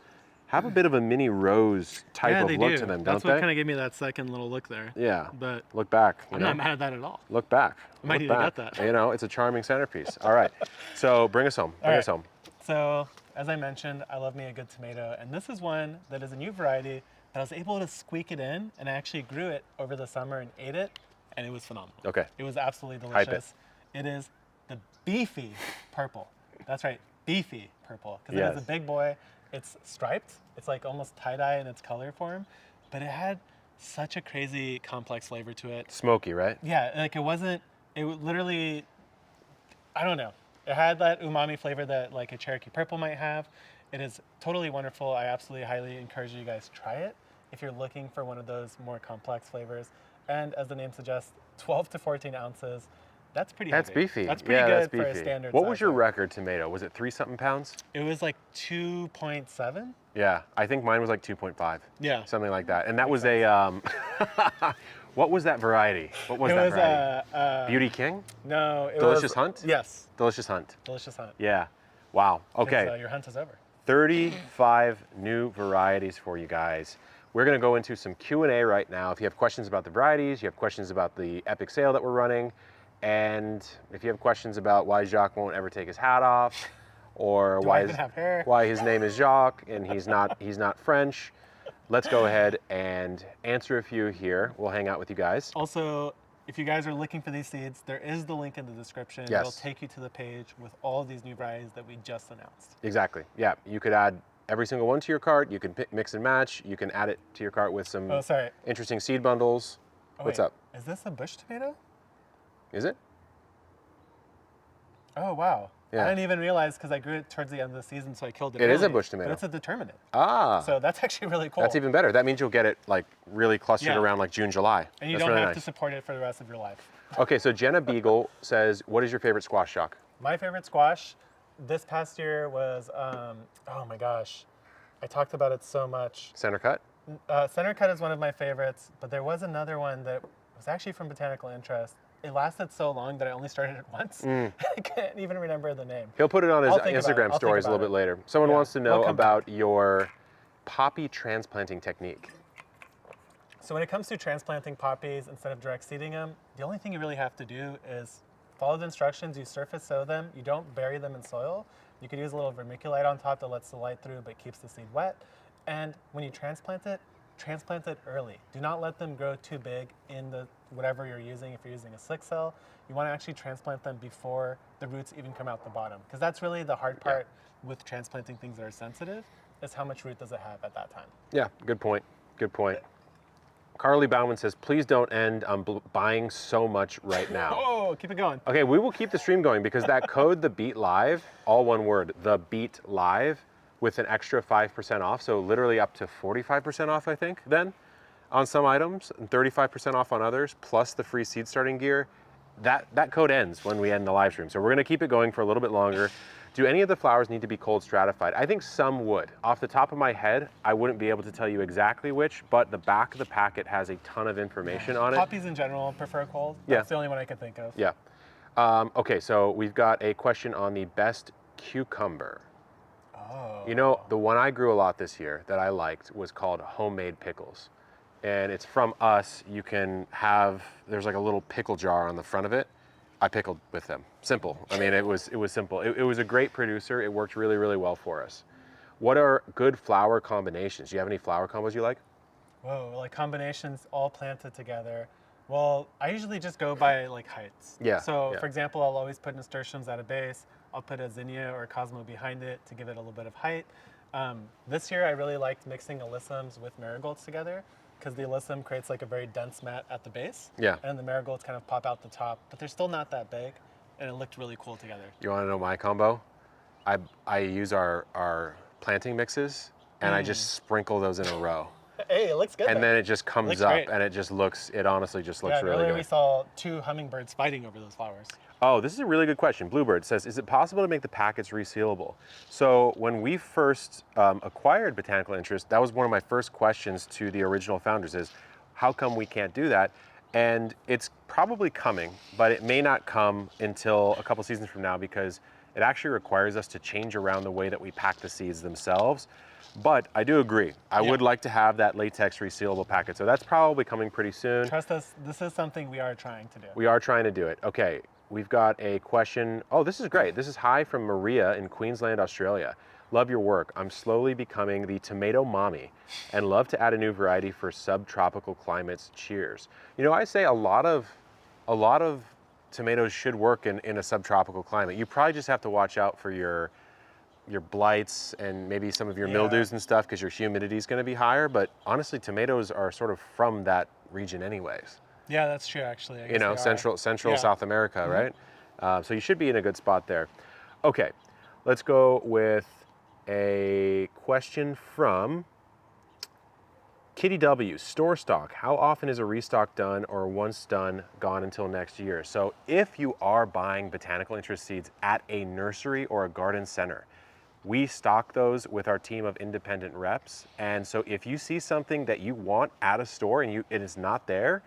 have a bit of a mini rose type Yeah, of they look do. to them, That's don't what they? kind of gave me that second little look there. Yeah. But Look back. You I'm know? not mad at that at all. Look back. I might Look need to back. get that. You know, it's a charming centerpiece. All right. So bring us home. Bring right. us home. So, as I mentioned, I love me a good tomato, and this is one that is a new variety that I was able to squeak it in, and I actually grew it over the summer and ate it, and it was phenomenal. Okay. It was absolutely Hype it. delicious. It is the beefy purple. That's right, beefy purple, because it Yes. is a big boy. It's striped. It's like almost tie-dye in its color form, but it had such a crazy complex flavor to it. Smoky, right? Yeah, like literally, I don't know. It had that umami flavor that like a Cherokee purple might have. It is totally wonderful. I absolutely highly encourage you guys to try it if you're looking for one of those more complex flavors. And as the name suggests, 12 to 14 ounces. That's pretty That's heavy. beefy. That's pretty yeah, good that's beefy. for a standard What was size your one. record tomato? Was it 3-something pounds? It was like 2.7. Yeah, I think mine was like 2.5. Yeah. Something like that. And that was a, what was that variety? What was It that was variety? Beauty King? No, it Delicious was Hunt? Yes, Delicious Hunt. Delicious Hunt. Yeah. Wow. 'Cause, Okay. your hunt is over. 35 new varieties for you guys. We're going to go into some Q&A right now. If you have questions about the varieties, you have questions about the epic sale that we're running, and if you have questions about why Jacques won't ever take his hat off, or Do I even have hair? why his name is Jacques and he's not French, let's go ahead and answer a few here. We'll hang out with you guys. Also, if you guys are looking for these seeds, there is the link in the description. Yes. It'll take you to the page with all of these new varieties that we just announced. Exactly. Yeah, you could add every single one to your cart. You can mix and match. You can add it to your cart with some Oh, sorry. interesting seed bundles. Oh, What's wait. up? Is this a bush tomato? Is it? Oh, wow. Yeah. I didn't even realize because I grew it towards the end of the season, so I killed it It is a early, bush tomato. But it's a determinate. Ah. So that's actually really cool. That's even better. That means you'll get it like really clustered Yeah. around like June, July. And you That's don't really have nice. to support it for the rest of your life. Okay, so Jenna Beagle says, what is your favorite squash, Jacques? My favorite squash this past year was, oh my gosh, I talked about it so much. Center cut? Center cut is one of my favorites, but there was another one that was actually from Botanical Interest. It lasted so long that I only started it once. I can't even remember the name. He'll put it on his I'll think about it. Instagram I'll think stories a about little it. bit later. Someone Yeah, wants to we'll know come about your poppy transplanting technique. So when it comes to transplanting poppies, instead of direct seeding them, the only thing you really have to do is follow the instructions. You surface sow them. You don't bury them in soil. You could use a little vermiculite on top that lets the light through but keeps the seed wet. And when you transplant it early. Do not let them grow too big in the whatever you're using. If you're using a slick cell, you want to actually transplant them before the roots even come out the bottom. Because that's really the hard part with transplanting things that are sensitive, is how much root does it have at that time. Yeah, good point. Good point. Carly Bauman says, please don't end on buying so much right now. Oh, keep it going. Okay, we will keep the stream going because that code, the Beat Live, all one word, the Beat Live, with an extra 5% off, so literally up to 45% off, I think, then, on some items, and 35% off on others, plus the free seed starting gear. That code ends when we end the live stream, so we're gonna keep it going for a little bit longer. Do any of the flowers need to be cold stratified? I think some would. Off the top of my head, I wouldn't be able to tell you exactly which, but the back of the packet has a ton of information on it. Poppies in general prefer cold. Yeah. That's the only one I could think of. Yeah. Okay, so we've got a question on the best cucumber. Oh. You know, the one I grew a lot this year that I liked was called Homemade Pickles. and it's from us, you can have, there's like a little pickle jar on the front of it. I pickled with them. Simple. I mean, it was simple. It was a great producer. It worked really, really well for us. What are good flower combinations? Do you have any flower combos you like? Whoa, like combinations all planted together. Well, I usually just go by like heights. Yeah, So yeah. for example, I'll always put nasturtiums at a base. I'll put a zinnia or a cosmo behind it to give it a little bit of height. This year I really liked mixing alyssums with marigolds together because the alyssum creates like a very dense mat at the base. Yeah. And the marigolds kind of pop out the top, but they're still not that big. And it looked really cool together. You want to know my combo? I use our planting mixes, and I just sprinkle those in a row. Hey, it looks good. And then it just comes Looks up, great. and it honestly just looks Yeah, really earlier good. we saw 2 hummingbirds fighting over those flowers. Oh, this is a really good question. Bluebird says, is it possible to make the packets resealable? So when we first acquired Botanical Interest, that was one of my first questions to the original founders is, how come we can't do that? And it's probably coming, but it may not come until a couple seasons from now because it actually requires us to change around the way that we pack the seeds themselves. But I do agree. I would like to have that latex resealable packet. So that's probably coming pretty soon. Trust us, this is something we are trying to do. We are trying to do it. Okay, we've got a question. Oh, this is great. This is hi from Maria in Queensland, Australia. Love your work. I'm slowly becoming the tomato mommy and love to add a new variety for subtropical climates. Cheers. You know, I say a lot of tomatoes should work in a subtropical climate. You probably just have to watch out for your blights and maybe some of your mildews and stuff because your humidity is going to be higher. But honestly, tomatoes are sort of from that region anyways. Yeah, that's true actually. You know, central South America, right? So you should be in a good spot there. Okay, let's go with a question from Kitty W. Store stock. How often is a restock done or once done, gone until next year? So if you are buying Botanical Interest seeds at a nursery or a garden center, we stock those with our team of independent reps. And so if you see something that you want at a store and it is not there,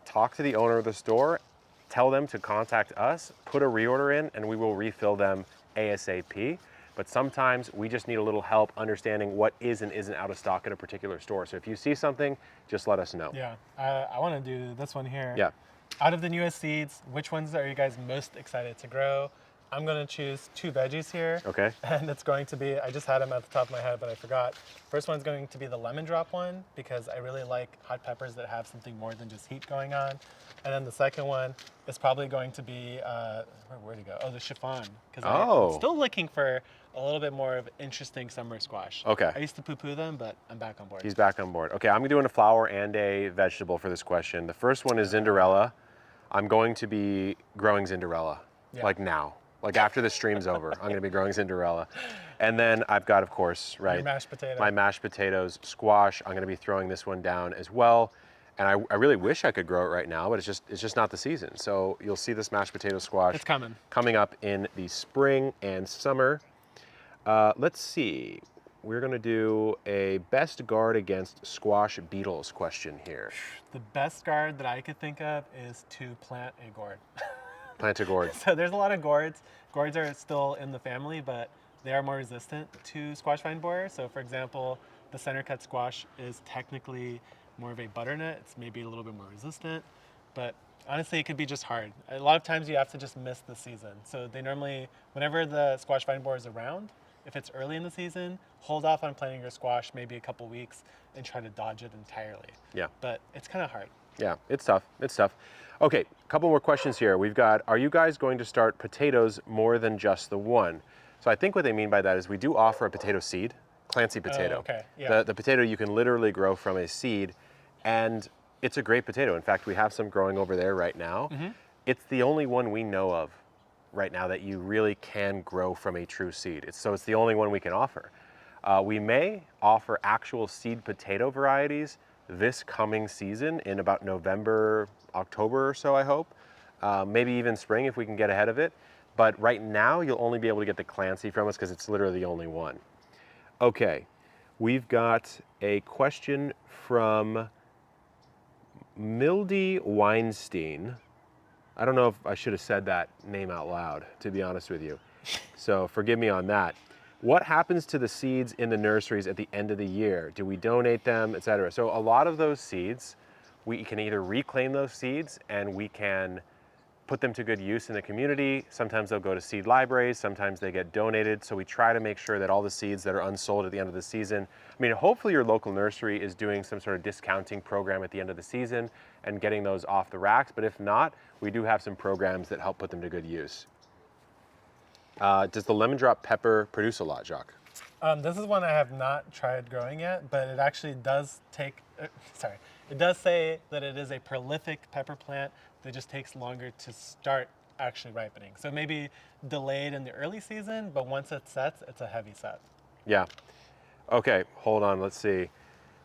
talk to the owner of the store, tell them to contact us, put a reorder in, and we will refill them ASAP. But sometimes we just need a little help understanding what is and isn't out of stock at a particular store. So if you see something, just let us know. Yeah, I want to do this one here. Yeah. Out of the newest seeds, which ones are you guys most excited to grow? I'm going to choose 2 veggies here. Okay. And it's going to be, I just had them at the top of my head, but I forgot. First one's going to be the lemon drop one because I really like hot peppers that have something more than just heat going on. And then the second one is probably going to be, where'd it go? Oh, the chiffon. Because I'm still looking for a little bit more of interesting summer squash. Okay. I used to poo-poo them, but I'm back on board. He's back on board. Okay, I'm doing a flower and a vegetable for this question. The first one is Zinderella. I'm going to be growing Zinderella, like now. Like after the stream's over, I'm gonna be growing Zinderella. And then I've got, of course, Your mashed potato. my mashed potatoes, squash. I'm gonna be throwing this one down as well. And I really wish I could grow it right now, but it's just not the season. So you'll see this mashed potato squash It's coming. coming up in the spring and summer. Let's see. We're gonna do a best guard against squash beetles question here. The best guard that I could think of is to plant a gourd. Plant a gourd. So there's a lot of gourds. Gourds are still in the family, but they are more resistant to squash vine borer. So for example, the center cut squash is technically more of a butternut. It's maybe a little bit more resistant, but honestly, it could be just hard. A lot of times you have to just miss the season. So they normally, whenever the squash vine borer is around, if it's early in the season, hold off on planting your squash maybe a couple weeks and try to dodge it entirely. Yeah. But it's kind of hard. Yeah, it's tough. It's tough. Okay, a couple more questions here. We've got, are you guys going to start potatoes more than just the one? So I think what they mean by that is we do offer a potato seed, Clancy potato. Okay, yeah. The potato you can literally grow from a seed, and it's a great potato. In fact, we have some growing over there right now. It's the only one we know of right now that you really can grow from a true seed. So it's the only one we can offer. We may offer actual seed potato varieties this coming season in about November, October or so, I hope. Maybe even spring if we can get ahead of it. But right now, you'll only be able to get the Clancy from us because it's literally the only one. Okay, we've got a question from Mildy Weinstein. I don't know if I should have said that name out loud, to be honest with you. So forgive me on that. What happens to the seeds in the nurseries at the end of the year? Do we donate them, et cetera? So a lot of those seeds, we can either reclaim those seeds and we can put them to good use in the community. Sometimes they'll go to seed libraries, sometimes they get donated. So we try to make sure that all the seeds that are unsold at the end of the season, I mean, hopefully your local nursery is doing some sort of discounting program at the end of the season and getting those off the racks. But if not, we do have some programs that help put them to good use. Does the lemon drop pepper produce a lot, Jacques? This is one I have not tried growing yet, but it actually does take, it does say that it is a prolific pepper plant that just takes longer to start actually ripening. So maybe delayed in the early season, but once it sets, it's a heavy set. Yeah. Okay, hold on, let's see.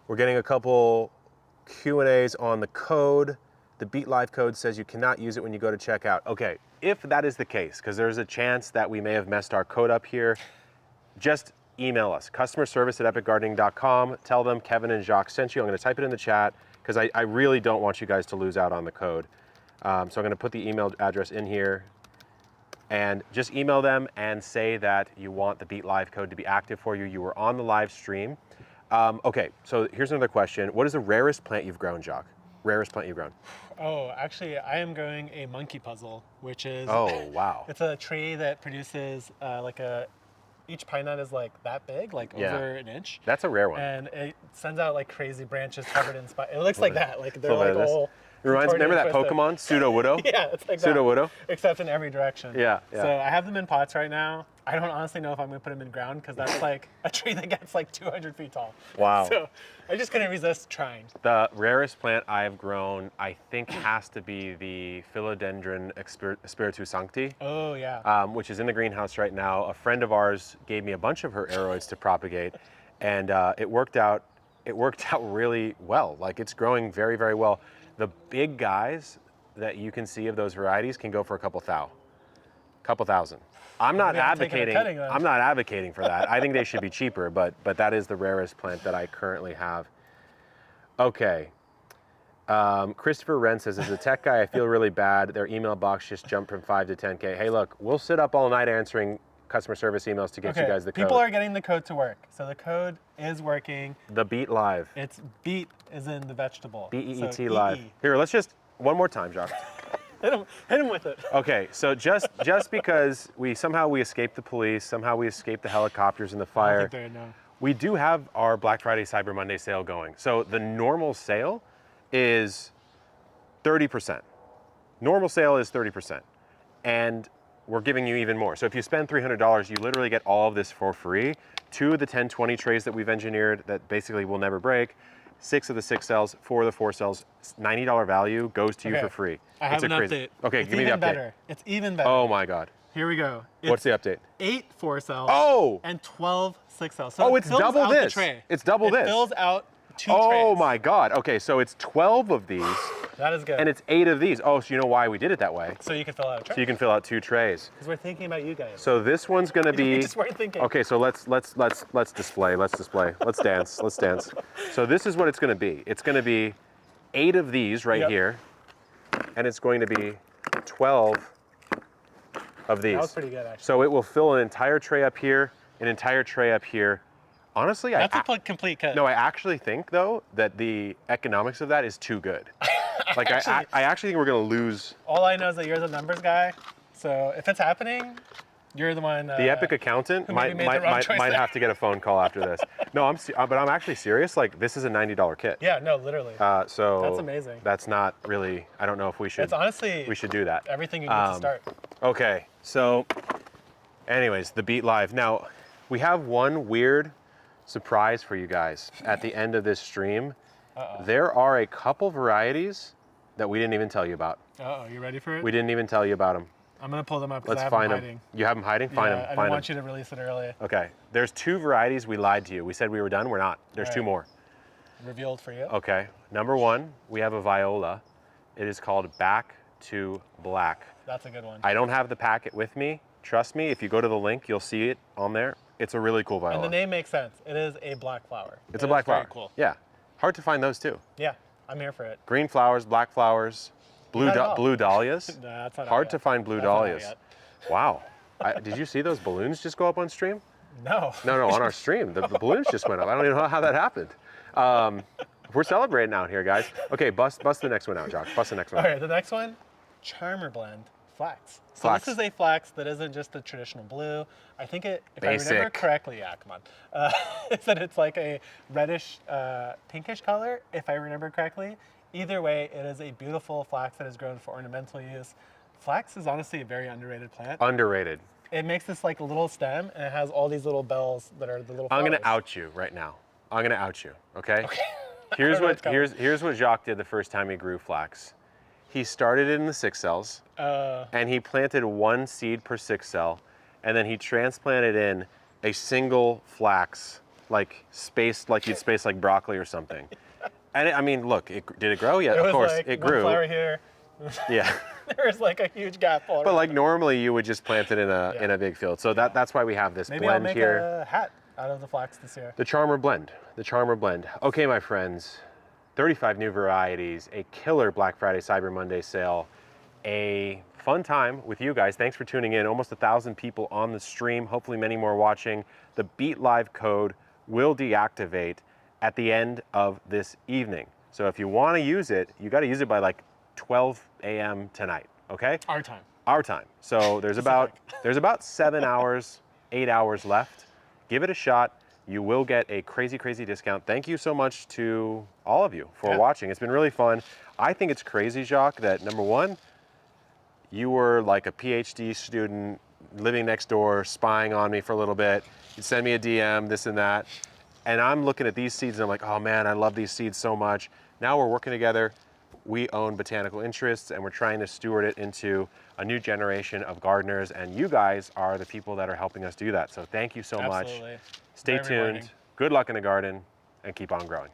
We're getting a couple Q&As on the code. The Beat Live code says you cannot use it when you go to checkout. Okay, if that is the case, because there's a chance that we may have messed our code up here, just email us, customerservice@epicgardening.com. Tell them Kevin and Jacques sent you. I'm going to type it in the chat because I really don't want you guys to lose out on the code. So I'm going to put the email address in here and just email them and say that you want the Beat Live code to be active for you. You were on the live stream. Okay, so here's another question. What is the rarest plant you've grown, Jacques? Rarest plant you've grown? Oh, actually, I am growing a monkey puzzle, which is... Oh, wow. It's a tree that produces each pine nut is like that big, like over an inch. That's a rare one. And it sends out like crazy branches covered in spines. It looks like that, like they're like this. all... It reminds me, remember that Pokemon, Pseudo-Widow? Yeah, it's like Pseudo-Widow? Except in every direction. Yeah, yeah. So I have them in pots right now. I don't honestly know if I'm gonna put them in ground because that's like a tree that gets like 200 feet tall. Wow. So I just couldn't resist trying. The rarest plant I've grown, I think, has to be the Philodendron Spiritu Sancti. Oh, yeah. Which is in the greenhouse right now. A friend of ours gave me a bunch of her aroids to propagate, and it worked out really well. Like, it's growing very, very well. The big guys that you can see of those varieties can go for a couple thousand. I'm not advocating. I'm not advocating for that. I think they should be cheaper, but that is the rarest plant that I currently have. Okay. Christopher Wren says, as a tech guy, I feel really bad. Their email box just jumped from 5 to 10K. Hey, look, we'll sit up all night answering customer service emails to get you guys the code. People are getting the code to work. So the code is working. The Beat Live. It's beet is in the vegetable. BEET so Live. Here, let's just, one more time, Jacques. Hit him with it. Okay, so just because we escaped the police, somehow we escaped the helicopters and the fire. I don't think they know. We do have our Black Friday Cyber Monday sale going. So the normal sale is 30%. Normal sale is 30%. And we're giving you even more. So if you spend $300, you literally get all of this for free. 2 of the 1020 trays that we've engineered that basically will never break. 6 of the 6 cells, 4 of the 4 cells, $90 value goes to you for free. I have an update. Okay, it's give me the update. Better. It's even better. Oh my God. Here we go. What's the update? 8 4 cells. Oh! And 12 6 cells. So it's double this. It's double this. It fills out 2 trays. Oh my God. Okay, so it's 12 of these. That is good. And it's 8 of these. Oh, so you know why we did it that way? So you can fill out a tray. So you can fill out 2 trays. Because we're thinking about you guys. So this one's gonna be. We just weren't thinking. Okay, so let's display. Let's dance. Let's dance. So this is what it's gonna be. It's gonna be 8 of these right here, and it's going to be 12 of these. That was pretty good, actually. So it will fill an entire tray up here, an entire tray up here. Honestly, that's a complete cut. No, I actually think though that the economics of that is too good. Like I actually think we're gonna lose. All I know is that you're the numbers guy, so if it's happening, you're the one. The Epic accountant might have to get a phone call after this. No, but I'm actually serious. Like, this is a $90 kit. Yeah, no, literally. So that's amazing. That's not really. I don't know if we should. It's honestly. We should do that. Everything you need to start. Okay, so, anyways, the Beat Live. Now, we have one weird surprise for you guys at the end of this stream. There are a couple varieties that we didn't even tell you about. You ready for it? We didn't even tell you about them. I'm gonna pull them up because I have find them hiding. You have them hiding? Find them. I didn't want you to release it early. Okay. There's 2 varieties we lied to you. We said we were done. We're not. There's 2 more. Revealed for you. Okay. Number 1, we have a viola. It is called Back to Black. That's a good one. I don't have the packet with me. Trust me, if you go to the link, you'll see it on there. It's a really cool viola. And the name makes sense. It is a black flower. It's a black flower. Very cool. Yeah. Hard to find those too. Yeah, I'm here for it. Green flowers, black flowers, blue dahlias. Nah, that's not hard to find blue that's dahlias. Wow. Did you see those balloons just go up on stream? No. No, on our stream. The balloons just went up. I don't even know how that happened. We're celebrating out here, guys. Okay, bust the next one out, Jock. Bust the next one All out. right, the next one, Charmer Blend Flax. So Flax. this is a flax that isn't just the traditional blue. I think if I remember Basic. correctly, yeah, come on. It said it's like a reddish, pinkish color, if I remember correctly. Either way, it is a beautiful flax that is grown for ornamental use. Flax is honestly a very underrated plant. Underrated. It makes this like a little stem, and it has all these little bells that are the little flowers. I'm gonna out you right now. I'm gonna out you, okay? Okay. Here's I don't know what what's coming. here's what Jacques did the first time he grew flax. He started it in the 6 cells, and he planted 1 seed per 6 cell, and then he transplanted in a single flax, like spaced like you'd space like broccoli or something. And I mean, look, did it grow? Yeah, It of was course, like it one grew. flower here. Yeah. There was like a huge gap all But around. like normally you would just plant it in a big field. So that's why we have this Maybe I'll blend make here. a hat out of the flax this year. The Charmer Blend. The Charmer Blend. Okay, my friends, 35 new varieties, a killer Black Friday, Cyber Monday sale, a fun time with you guys. Thanks for tuning in. Almost 1,000 people on the stream, hopefully many more watching. The Beat Live code will deactivate at the end of this evening. So if you want to use it, you got to use it by like 12 a.m. tonight, okay? Our time. Our time. So there's about 7 hours, 8 hours left. Give it a shot. You will get a crazy, crazy discount. Thank you so much to all of you for watching. It's been really fun. I think it's crazy, Jacques, that number one, you were like a PhD student living next door, spying on me for a little bit. You'd send me a DM, this and that. And I'm looking at these seeds and I'm like, oh man, I love these seeds so much. Now we're working together. We own Botanical Interests and we're trying to steward it into a new generation of gardeners. And you guys are the people that are helping us do that. So thank you so much. Absolutely. Stay Very tuned. rewarding. Good luck in the garden and keep on growing.